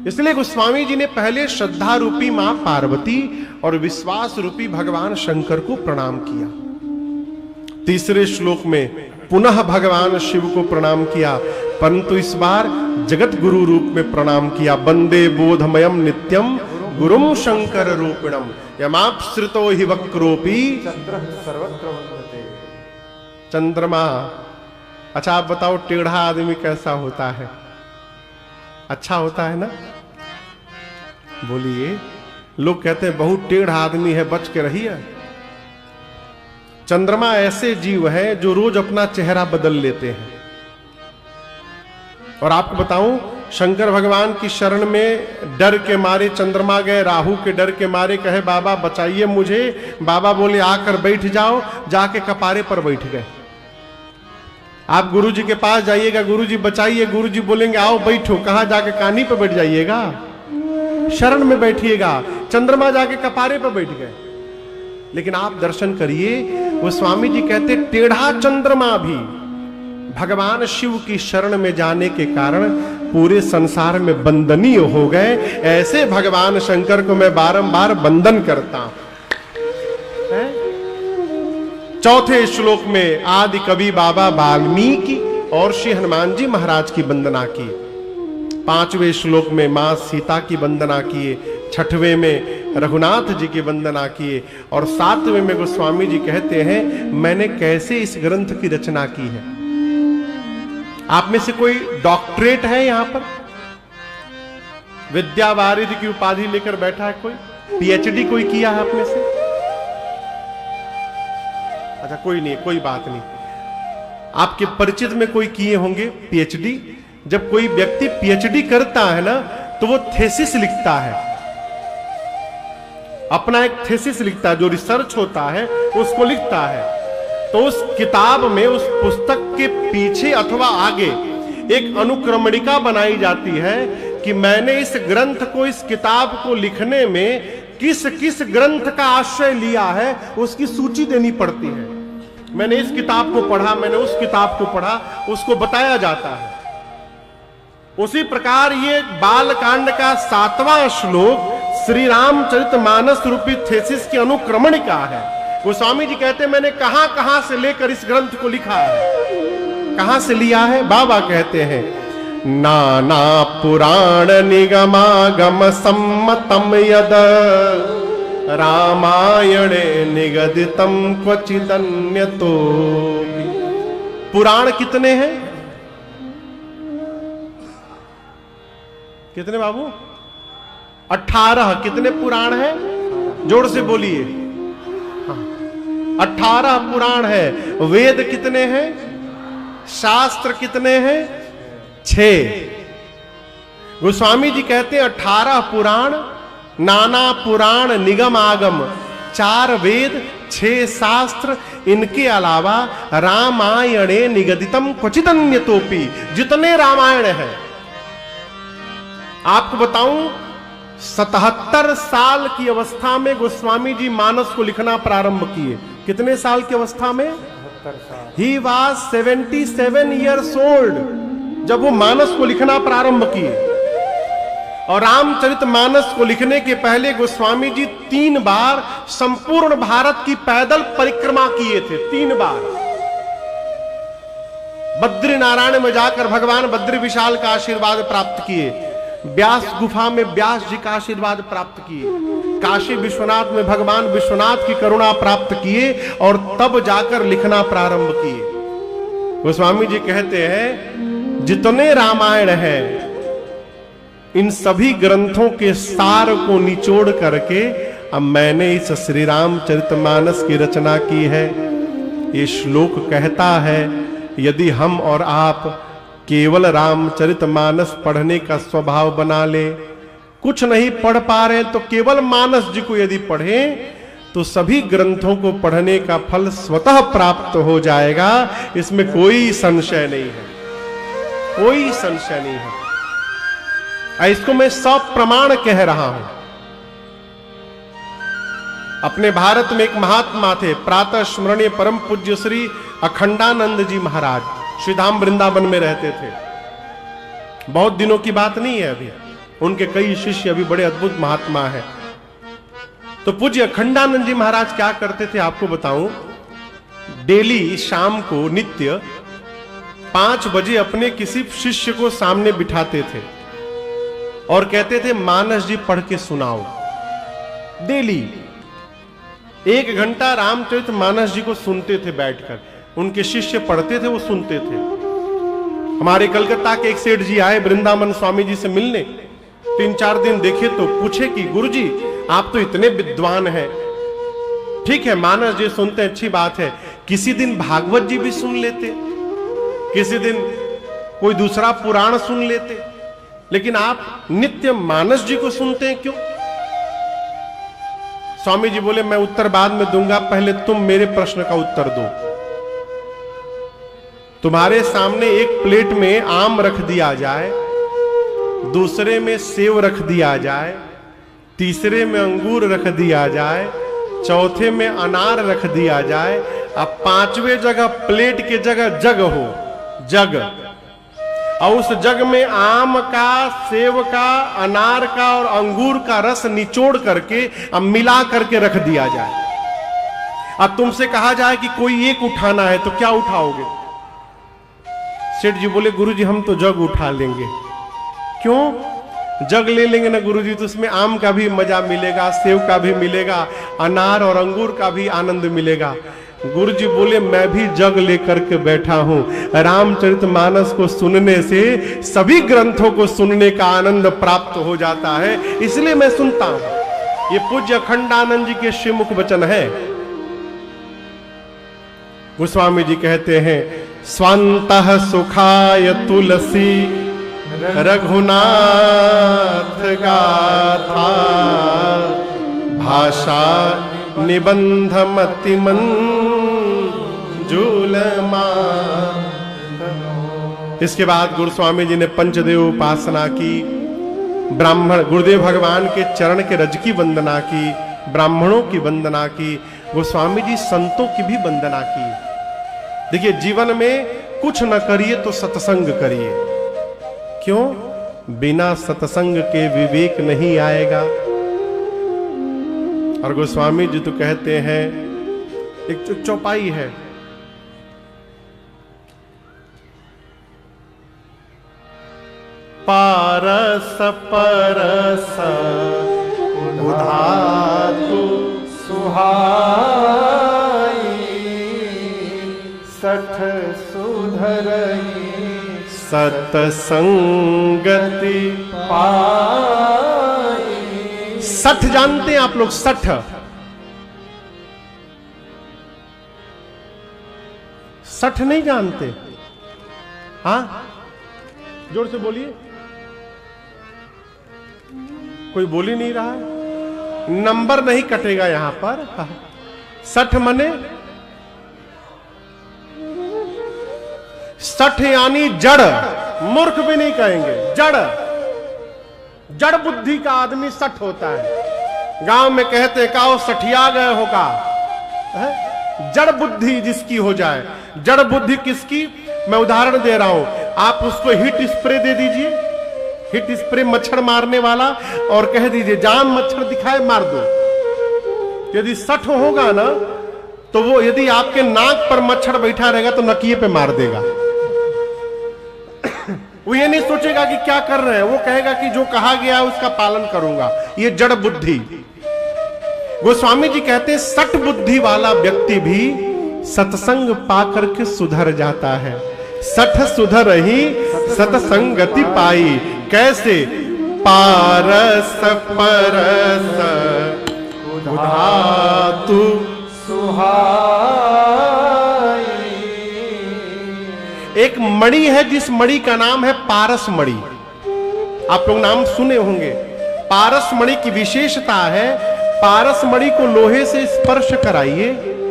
Speaker 1: इसलिए गोस्वामी जी ने पहले श्रद्धा रूपी मां पार्वती और विश्वास रूपी भगवान शंकर को प्रणाम किया। तीसरे श्लोक में पुनः भगवान शिव को प्रणाम किया, परंतु इस बार जगत गुरु रूप में प्रणाम किया। वंदे बोधमयम नित्यम गुरुम शंकर रूपिणम यमापसृतो हि वक्रोपी
Speaker 2: चंद्र सर्वत्र वंदते।
Speaker 1: चंद्रमा। अच्छा, आप बताओ टेढ़ा आदमी कैसा होता है? अच्छा होता है ना? बोलिए। लोग कहते हैं बहुत टेढ़ा आदमी है, बच के रहिए। चंद्रमा ऐसे जीव है जो रोज अपना चेहरा बदल लेते हैं। और आपको बताऊं, शंकर भगवान की शरण में डर के मारे चंद्रमा गए, राहु के डर के मारे कहे बाबा बचाइए मुझे। बाबा बोले आकर बैठ जाओ, जाके कपारे पर बैठ गए। आप गुरुजी के पास जाइएगा, गुरुजी बचाइए, गुरुजी बोलेंगे आओ बैठो, कहां जाके कान्ही पे बैठ जाइएगा, शरण में बैठिएगा। चंद्रमा जाके कपारे पर बैठ गए। लेकिन आप दर्शन करिए, वो स्वामी जी कहते टेढ़ा चंद्रमा भी भगवान शिव की शरण में जाने के कारण पूरे संसार में वंदनीय हो गए। ऐसे भगवान शंकर को मैं बारंबार वंदन करता हूं। चौथे श्लोक में आदि कवि बाबा वाल्मीकि और श्री हनुमान जी महाराज की वंदना की। पांचवें श्लोक में मां सीता की वंदना किए। छठवें में रघुनाथ जी की वंदना किए। और सातवें में गोस्वामी जी कहते हैं मैंने कैसे इस ग्रंथ की रचना की है। आप में से कोई डॉक्टरेट है यहां पर? विद्या वारिधि की उपाधि लेकर बैठा है कोई? पीएचडी कोई किया है आप में से? अच्छा, कोई नहीं, कोई बात नहीं। आपके परिचित में कोई किए होंगे पीएचडी। जब कोई व्यक्ति पीएचडी करता है ना, तो वो थेसिस लिखता है, अपना एक थेसिस लिखता है, जो रिसर्च होता है उसको लिखता है। तो उस किताब में, उस पुस्तक के पीछे अथवा आगे एक अनुक्रमणिका बनाई जाती है कि मैंने इस ग्रंथ को, इस किताब को लिखने में किस किस ग्रंथ का आश्रय लिया है, उसकी सूची देनी पड़ती है। मैंने इस किताब को पढ़ा, मैंने उस किताब को पढ़ा, उसको बताया जाता है। उसी प्रकार ये बालकांड का 7वां श्लोक श्री रामचरितमानस रूपी थेसिस की अनुक्रमणिका है। गोस्वामी जी कहते हैं मैंने कहां कहां से लेकर इस ग्रंथ को लिखा है। कहां से लिया है? बाबा कहते हैं नाना पुराण निगमागम सम्मतम यद रामायणे निगदितम क्वचिदन्यतो। पुराण कितने हैं? कितने बाबू? 18। कितने पुराण है? जोर से बोलिए। 18 पुराण है। वेद कितने हैं? शास्त्र कितने हैं? 6। गोस्वामी जी कहते हैं 18 पुराण, नाना पुराण निगम आगम, 4 वेद, 6 शास्त्र, इनके अलावा रामायणे निगदितम क्वचिदन्यतोपि। जितने रामायण है, आपको बताऊं 77 साल की अवस्था में गोस्वामी जी मानस को लिखना प्रारंभ किए। कितने साल की अवस्था में?
Speaker 2: 77 साल।
Speaker 1: ही वॉज 77 ईयर्स ओल्ड जब वो मानस को लिखना प्रारंभ किए। और रामचरितमानस को लिखने के पहले गोस्वामी जी 3 बार संपूर्ण भारत की पैदल परिक्रमा किए थे। 3 बार बद्री नारायण में जाकर भगवान बद्री विशाल का आशीर्वाद प्राप्त किए, व्यास गुफा में व्यास जी का आशीर्वाद प्राप्त किए, काशी विश्वनाथ में भगवान विश्वनाथ की करुणा प्राप्त किए और तब जाकर लिखना प्रारंभ किए। गोस्वामी जी कहते हैं जितने रामायण है इन सभी ग्रंथों के सार को निचोड़ करके अब मैंने इस श्री रामचरितमानस की रचना की है। ये श्लोक कहता है यदि हम और आप केवल रामचरितमानस पढ़ने का स्वभाव बना ले, कुछ नहीं पढ़ पा रहे तो केवल मानस जी को यदि पढ़ें तो सभी ग्रंथों को पढ़ने का फल स्वतः प्राप्त हो जाएगा। इसमें कोई संशय नहीं है, कोई संशय नहीं है। इसको मैं सब प्रमाण कह रहा हूं। अपने भारत में एक महात्मा थे, प्रातः स्मरणीय परम पूज्य श्री अखंडानंद जी महाराज, श्रीधाम वृंदावन में रहते थे। बहुत दिनों की बात नहीं है अभी, उनके कई शिष्य अभी बड़े अद्भुत महात्मा हैं। तो पूज्य अखंडानंद जी महाराज क्या करते थे आपको बताऊं। डेली शाम को नित्य 5 बजे अपने किसी शिष्य को सामने बिठाते थे और कहते थे मानस जी पढ़ के सुनाओ। डेली 1 घंटा रामचरित मानस जी को सुनते थे बैठकर। उनके शिष्य पढ़ते थे, वो सुनते थे। हमारे कलकत्ता के एक सेठ जी आए वृंदावन स्वामी जी से मिलने। 3-4 दिन देखे तो पूछे कि गुरुजी आप तो इतने विद्वान हैं, ठीक है मानस जी सुनते हैं, अच्छी बात है, किसी दिन भागवत जी भी सुन लेते, किसी दिन कोई दूसरा पुराण सुन लेते, लेकिन आप नित्य मानस जी को सुनते हैं क्यों? स्वामी जी बोले मैं उत्तर बाद में दूंगा, पहले तुम मेरे प्रश्न का उत्तर दो। तुम्हारे सामने एक प्लेट में आम रख दिया जाए, दूसरे में सेव रख दिया जाए, तीसरे में अंगूर रख दिया जाए, चौथे में अनार रख दिया जाए, अब 5वें जगह प्लेट के जगह जग हो, जग, और उस जग में आम का, सेव का, अनार का और अंगूर का रस निचोड़ करके अब मिला करके रख दिया जाए। अब तुमसे कहा जाए कि कोई एक उठाना है तो क्या उठाओगे? सेठ जी बोले गुरुजी हम तो जग उठा लेंगे। क्यों? जग ले लेंगे ना गुरुजी तो उसमें आम का भी मजा मिलेगा, सेव का भी मिलेगा, अनार और अंगूर का भी आनंद मिलेगा। गुरुजी बोले मैं भी जग लेकर के बैठा हूं। रामचरितमानस को सुनने से सभी ग्रंथों को सुनने का आनंद प्राप्त हो जाता है, इसलिए मैं सुनता हूं। ये पूज्य अखंडानंद जी के श्रीमुख वचन है। गोस्वामी जी कहते हैं स्वांतः सुखाय तुलसी रघुनाथ गाथा भाषा निबंध मतिमन जुलमा। इसके बाद गुरुस्वामी जी ने पंचदेव उपासना की, ब्राह्मण गुरुदेव भगवान के चरण के रज की वंदना की, ब्राह्मणों की वंदना की, गोस्वामी जी संतों की भी वंदना की। देखिए जीवन में कुछ न करिए तो सत्संग करिए। क्यों? बिना सत्संग के विवेक नहीं आएगा। और गोस्वामी जी तो कहते हैं, एक चौपाई है, पारस परस उधातु
Speaker 2: सुहाई सठ सुधरई
Speaker 1: सतसंगति
Speaker 2: पाई।
Speaker 1: सठ जानते हैं आप लोग? सठ, सठ नहीं जानते? हाँ जोर से बोलिए, कोई बोल ही नहीं रहा है। नंबर नहीं कटेगा यहां पर। सठ मने सठ यानी जड़, मूर्ख भी नहीं कहेंगे, जड़, जड़ बुद्धि का आदमी सठ होता है। गांव में कहते का वो सठिया गए हो का है? जड़ बुद्धि जिसकी हो जाए। जड़ बुद्धि किसकी? मैं उदाहरण दे रहा हूं, आप उसको हीट स्प्रे दे दीजिए, हीट स्प्रे मच्छर मारने वाला, और कह दीजिए जान मच्छर दिखाए मार दो। यदि सठ होगा ना, तो वो यदि आपके नाक पर मच्छर बैठा रहेगा तो नकिए पे मार देगा। वो ये नहीं सोचेगा कि क्या कर रहे हैं, वो कहेगा कि जो कहा गया है उसका पालन करूंगा। ये जड़ बुद्धि। गोस्वामी जी कहते हैं सठ बुद्धि वाला व्यक्ति भी सत्संग पाकर के सुधर जाता है। सठ सुधर ही सत्संगति पाई। कैसे? पारस परस उधातु
Speaker 2: सुहाई।
Speaker 1: एक मणि है, जिस मणि का नाम है पारस मणि। आप लोग नाम सुने होंगे। पारस मणि की विशेषता है, पारस मणि को लोहे से स्पर्श कराइए,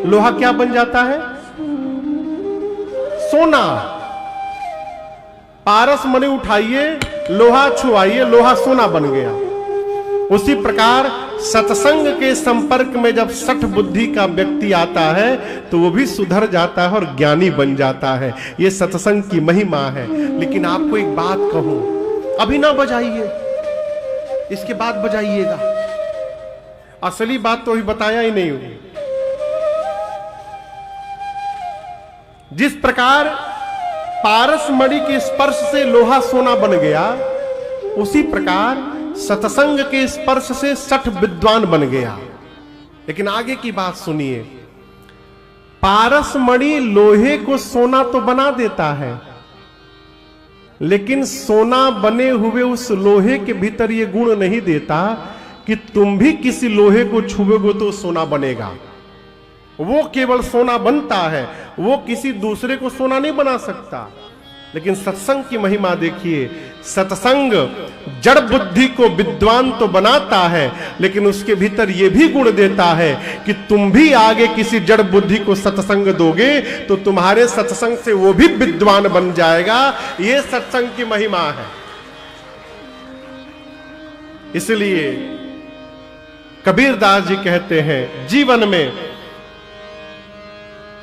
Speaker 1: लोहा क्या बन जाता है? सोना। पारस मणि उठाइए, लोहा छुआइए, लोहा सोना बन गया। उसी प्रकार सत्संग के संपर्क में जब सठ बुद्धि का व्यक्ति आता है तो वो भी सुधर जाता है और ज्ञानी बन जाता है। ये सत्संग की महिमा है। लेकिन आपको एक बात कहूं, अभी ना बजाइए, इसके बाद बजाइएगा। असली बात तो अभी बताया ही नहीं हुई। जिस प्रकार पारस मणि के स्पर्श से लोहा सोना बन गया, उसी प्रकार सत्संग के स्पर्श से सठ विद्वान बन गया। लेकिन आगे की बात सुनिए। पारस मणि लोहे को सोना तो बना देता है, लेकिन सोना बने हुए उस लोहे के भीतर ये गुण नहीं देता कि तुम भी किसी लोहे को छुओगे तो सोना बनेगा। वो केवल सोना बनता है, वो किसी दूसरे को सोना नहीं बना सकता। लेकिन सत्संग की महिमा देखिए। सत्संग जड़ बुद्धि को विद्वान तो बनाता है, लेकिन उसके भीतर यह भी गुण देता है कि तुम भी आगे किसी जड़ बुद्धि को सत्संग दोगे तो तुम्हारे सत्संग से वो भी विद्वान बन जाएगा। यह सत्संग की महिमा है। इसलिए कबीरदास जी कहते हैं जीवन में,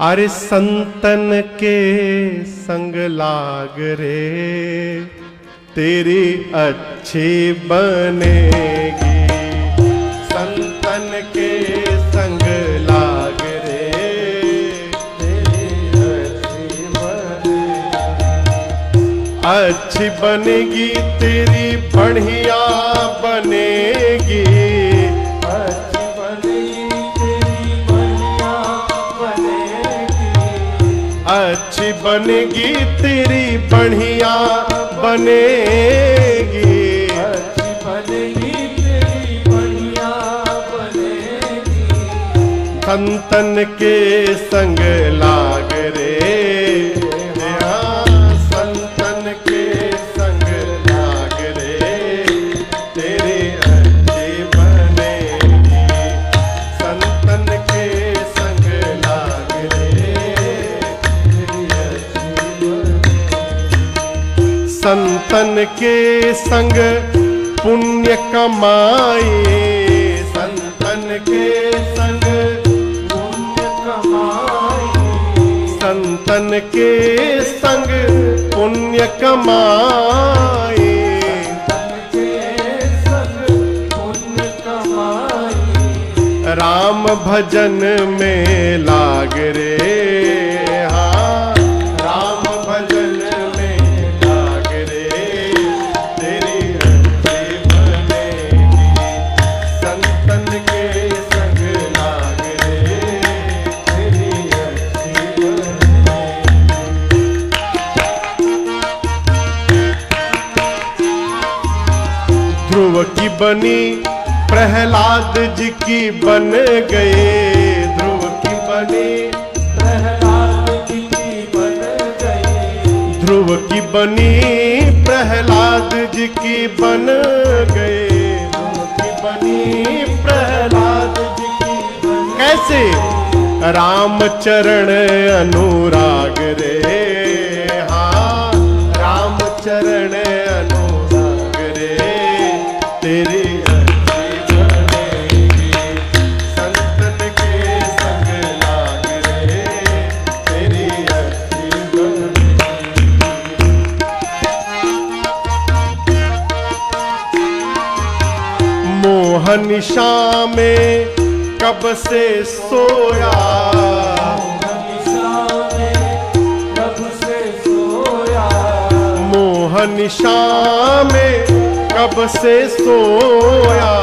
Speaker 1: अरे संतन के संग लाग रे तेरी अच्छी बनेगी। संतन के संग लाग रे तेरी अच्छी बनेगी। अच्छी बनेगी तेरी बढ़िया बनेगी। अच्छी बनेगी तेरी बढ़िया बनेगी।
Speaker 2: अच्छी बनेगी तेरी बढ़िया बनेगी।
Speaker 1: संतन के संग लाग रे, संतन के संग लाग रे तेरी अच्छी बनेगी। संतन के संग लाग रे। संतन के संग पुण्य कमाए। संतन के संग
Speaker 2: पुण्य कमाई।
Speaker 1: संतन के संग पुण्य कमाए।
Speaker 2: संतन के संग पुण्य कमाई।
Speaker 1: राम भजन में लाग रे। हाँ, राम भजन में लाग रे तेरी अच्छी बनेगी। संतन के संग लाग रे तेरी अच्छी बनेगी। ध्रुव की बनी प्रहलाद जी की बन गए। ध्रुव की बनी
Speaker 2: प्रहलाद जी की बन गए।
Speaker 1: ध्रुव की बनी प्रहलाद जी की बन गए। ध्रुव की बनी प्रहलाद जी की बन। कैसे? राम चरण अनुराग रे। हाँ, राम चरण अनुराग रे तेरी अच्छी बनेगी। संतन के संग लाग रे मोहनिशा में कब से सोया,
Speaker 2: निशा में कब से सोया,
Speaker 1: मोहनिशा में कब से सोया,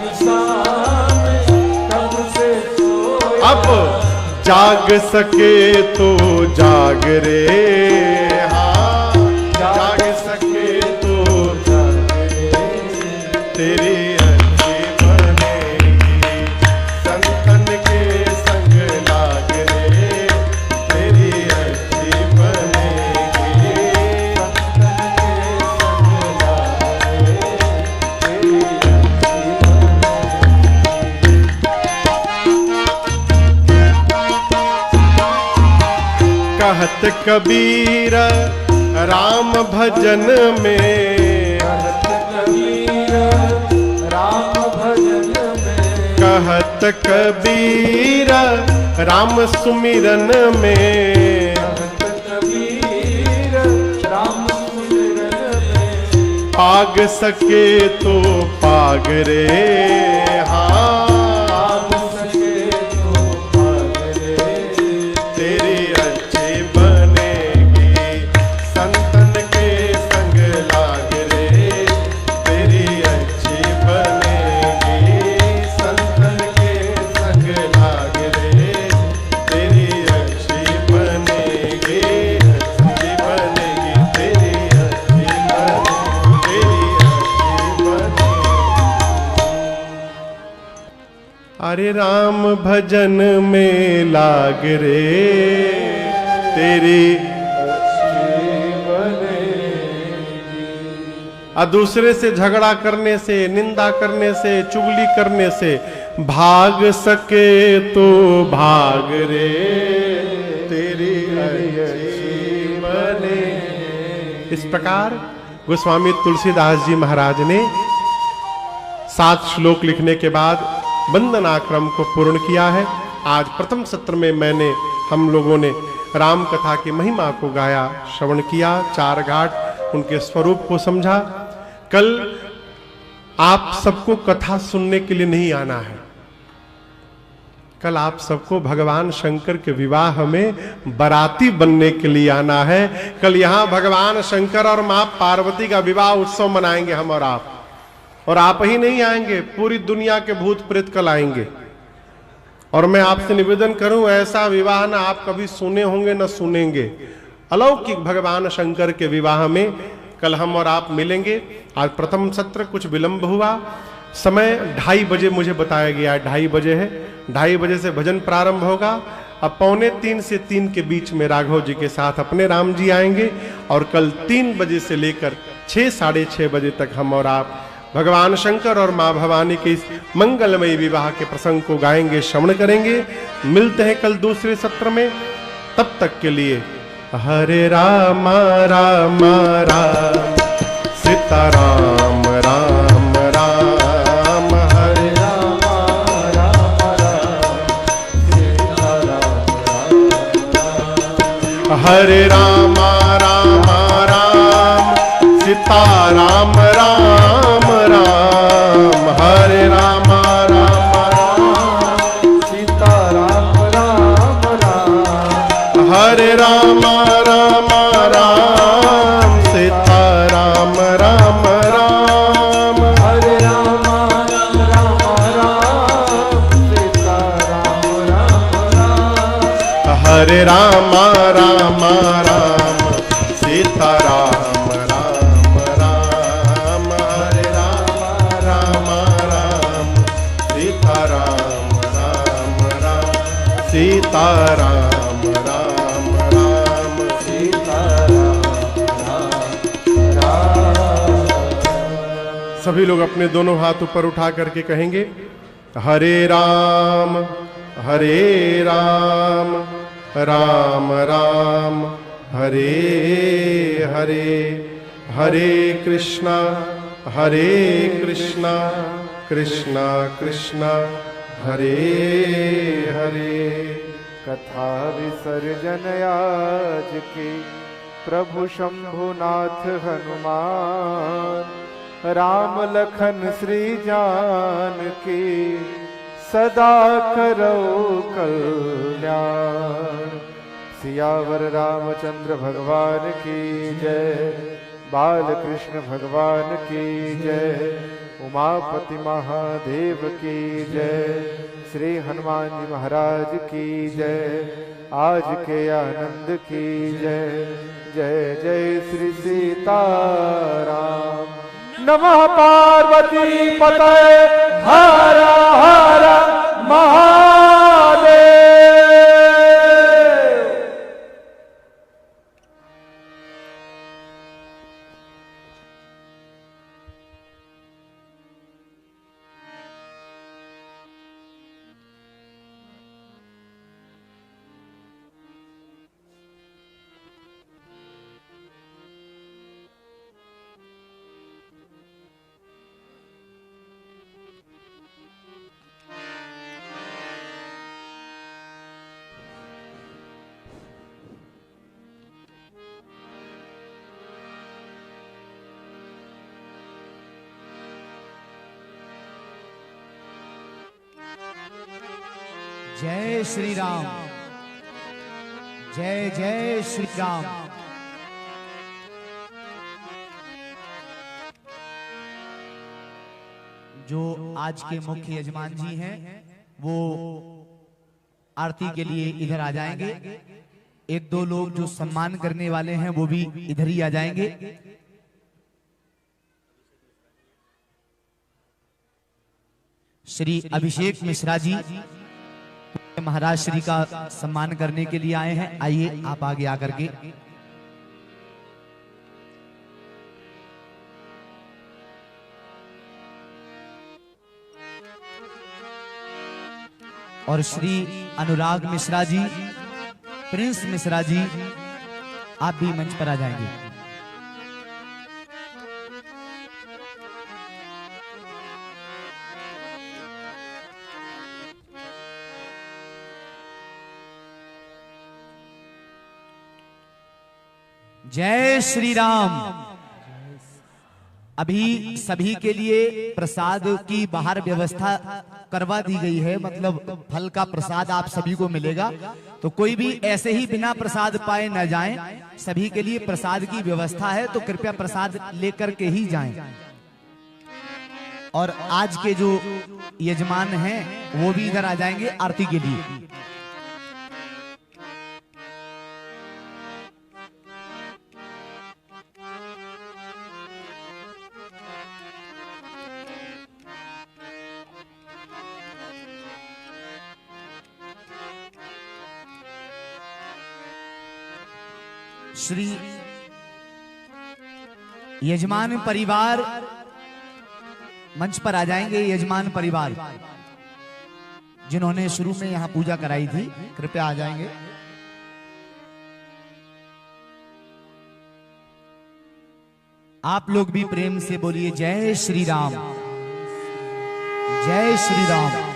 Speaker 2: निशा में कब से सोया।
Speaker 1: अब जाग सके तो जाग रे, हाँ जाग सके तो जाग रे, तेरी अच्छी बनेगी संतन के संग लाग रे, तेरी अच्छी बनेगी संतन के संग लाग रे, तेरी कहत कबीर राम भजन में,
Speaker 2: कहत कबीर राम भजन में,
Speaker 1: कहत कबीर राम सुमिरन में,
Speaker 2: कहत कबीर राम सुमिरन में,
Speaker 1: पाग सके तो पाग रे, हाँ
Speaker 2: पाग सके तो पाग रे,
Speaker 1: तेरी अच्छी बनेगी संतन के संग लाग रे, तेरी अच्छी बनेगी संतन के संग लाग रे, तेरी अच्छी बनेगी, अच्छी बनेगी, तेरी अच्छी बनेगी, तेरी अच्छी बनेगी। अरे राम भजन में लाग रे, तेरी और दूसरे से झगड़ा करने से, निंदा करने से, चुगली करने से भाग सके तो भाग रे, तेरी अच्छी बने। इस प्रकार गोस्वामी तुलसीदास जी महाराज ने 7 श्लोक लिखने के बाद वंदनाक्रम को पूर्ण किया है। आज प्रथम सत्र में हम लोगों ने राम कथा की महिमा को गाया, श्रवण किया, 4 घाट उनके स्वरूप को समझा। कल आप सबको कथा सुनने के लिए नहीं आना है, कल आप सबको भगवान शंकर के विवाह में बाराती बनने के लिए आना है। कल यहाँ भगवान शंकर और मां पार्वती का विवाह उत्सव मनाएंगे हम और आप ही नहीं आएंगे, पूरी दुनिया के भूत प्रेत कल आएंगे। और मैं आपसे निवेदन करूं, ऐसा विवाह ना आप कभी सुने होंगे न सुनेंगे। अलौकिक भगवान शंकर के विवाह में कल हम और आप मिलेंगे। आज प्रथम सत्र कुछ विलंब हुआ, समय 2:30 बजे मुझे बताया गया, 2:30 बजे है, 2:30 बजे से भजन प्रारंभ होगा। अब 2:45 से 3 के बीच में राघव जी के साथ अपने राम जी आएंगे और कल 3 बजे से लेकर 6, 6:30 बजे तक हम और आप भगवान शंकर और मां भवानी के इस मंगलमयी विवाह के प्रसंग को गाएंगे, श्रवण करेंगे। मिलते हैं कल दूसरे सत्र में, तब तक के लिए हरे राम राम राम सीताराम राम राम, हरे
Speaker 2: राम राम राम सीताराम राम राम,
Speaker 1: हरे राम राम राम सीताराम राम राम, हरे राम राम राम
Speaker 2: सीताराम राम राम,
Speaker 1: हरे राम राम राम सीताराम राम राम,
Speaker 2: हरे राम राम राम सीताराम राम राम,
Speaker 1: हरे राम राम राम सीताराम राम राम, हरे राम राम राम सीताराम राम राम, सीताराम राम राम
Speaker 2: सीताराम राम राम।
Speaker 1: सभी लोग अपने दोनों हाथ ऊपर उठा करके कहेंगे, हरे राम राम राम हरे हरे, हरे कृष्णा कृष्णा कृष्णा हरे हरे।
Speaker 2: कथा विसर्जन आज की प्रभु शंभुनाथ हनुमान, राम लखन श्री जानकी सदा करो कल्याण। सियावर रामचंद्र भगवान की जय, बाल कृष्ण भगवान की जय, उमापति महादेव की जय, श्री हनुमान जी महाराज की जय, आज के आनंद की जय। जय जय श्री सीताराम। नमः पार्वती पतये हर हर महादेव।
Speaker 3: जय श्री राम, जय जय श्री राम। जो आज के मुख्य यजमान जी हैं वो आरती के लिए इधर आ जाएंगे। एक दो लोग जो सम्मान करने वाले हैं वो भी इधर ही आ जाएंगे। श्री अभिषेक मिश्रा जी महाराज श्री का सम्मान करने के लिए आए हैं। आइए आप आगे आकर के। और श्री अनुराग मिश्रा जी, प्रिंस मिश्रा जी, आप भी मंच पर आ जाएंगे। जय श्री राम। अभी सभी के लिए प्रसाद की बाहर व्यवस्था करवा दी गई है, मतलब फल का प्रसाद आप सभी को मिलेगा। तो कोई भी ऐसे ही बिना प्रसाद पाए न जाएं। सभी के लिए प्रसाद की व्यवस्था है, तो कृपया प्रसाद लेकर के ही जाएं। और आज के जो यजमान हैं वो भी इधर आ जाएंगे आरती के लिए। श्री यजमान परिवार मंच पर आ जाएंगे। यजमान परिवार जिन्होंने शुरू में यहां पूजा कराई थी, कृपया आ जाएंगे। आप लोग भी प्रेम से बोलिए जय श्री राम, जय श्री राम।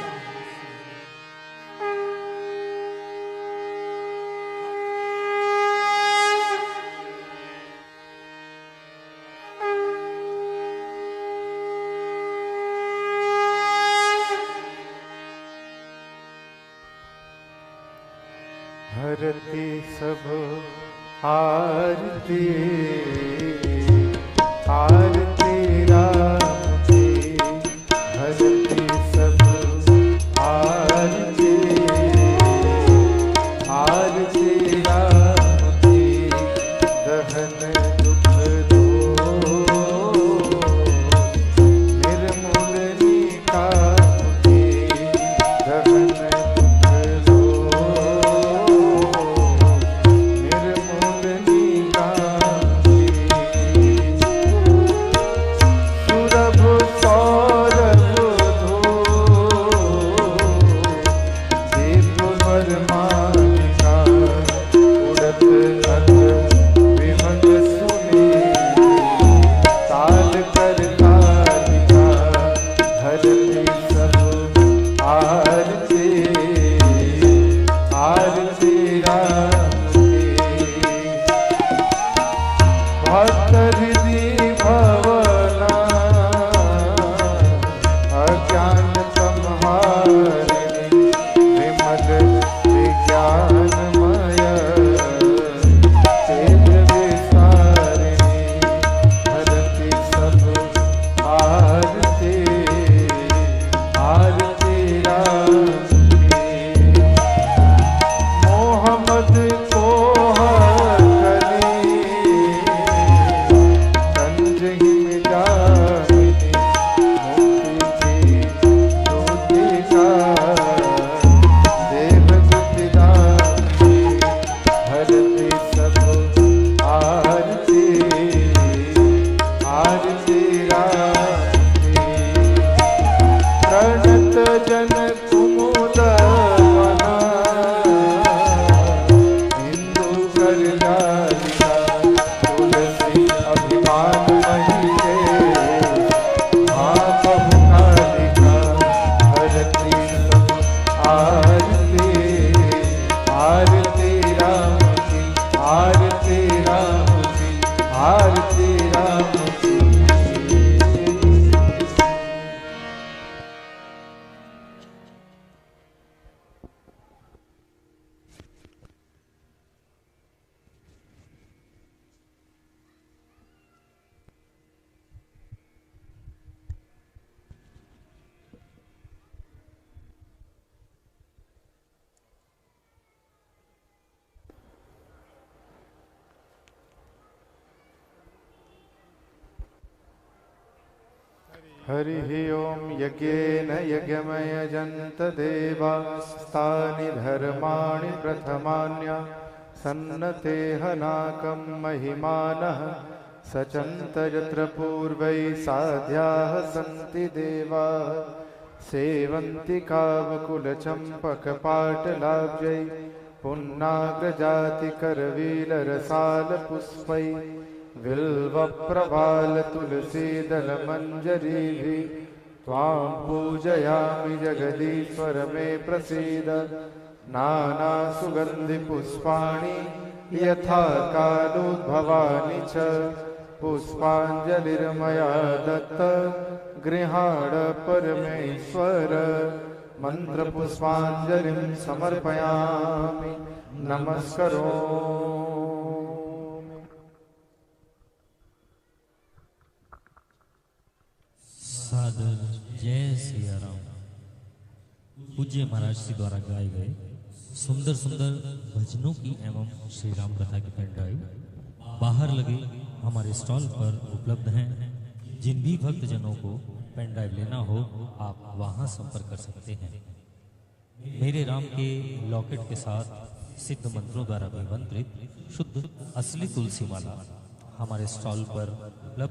Speaker 2: हरति सब आरती, आरती राम की। हरति सब आरती, आरती राम की। दहन दुख दो निर्मूल निकाम की। दहन भजन कुमुद वना, हिंदू कर जालिका तुलसी अभिमान महिषे, आप कालिका हरती आरती आरती राम की, आरती राम की, आरती राम की। हरिः ओं यज्ञेन यज्ञमयजन्त देवास्तानि धर्माणि प्रथमान्या, सन्नते हनाकं महिमानः सचन्त यत्र पूर्वैः साध्याः सन्ति देवाः, सेवन्ति कावकुलचम्पकपाटलाब्जैः पुन्नाग्रजातिकरवीलरसालपुष्पैः, बिल्वप्रवाल तुलसीदलमञ्जरीभिः त्वां पूजयामि जगदीश्वर मे प्रसीद। नानासुगन्धिपुष्पाणि यथा कालोद्भवानि च, पुष्पाञ्जलिर्मया दत्त गृहाण परमेश्वर। मन्त्रपुष्पाञ्जलिं समर्पयामि नमस्करोमि।
Speaker 4: सादर जय सिया राम। पूज्य महाराज जी द्वारा गाए गए सुंदर सुंदर भजनों की एवं श्री राम कथा की पेन ड्राइव बाहर लगे हमारे स्टॉल पर उपलब्ध हैं। जिन भी भक्तजनों को पेन ड्राइव लेना हो आप वहां संपर्क कर सकते हैं। मेरे राम के लॉकेट के साथ सिद्ध मंत्रों द्वारा भी मंत्रित शुद्ध असली तुलसी माला हमारे स्टॉल पर उपलब्ध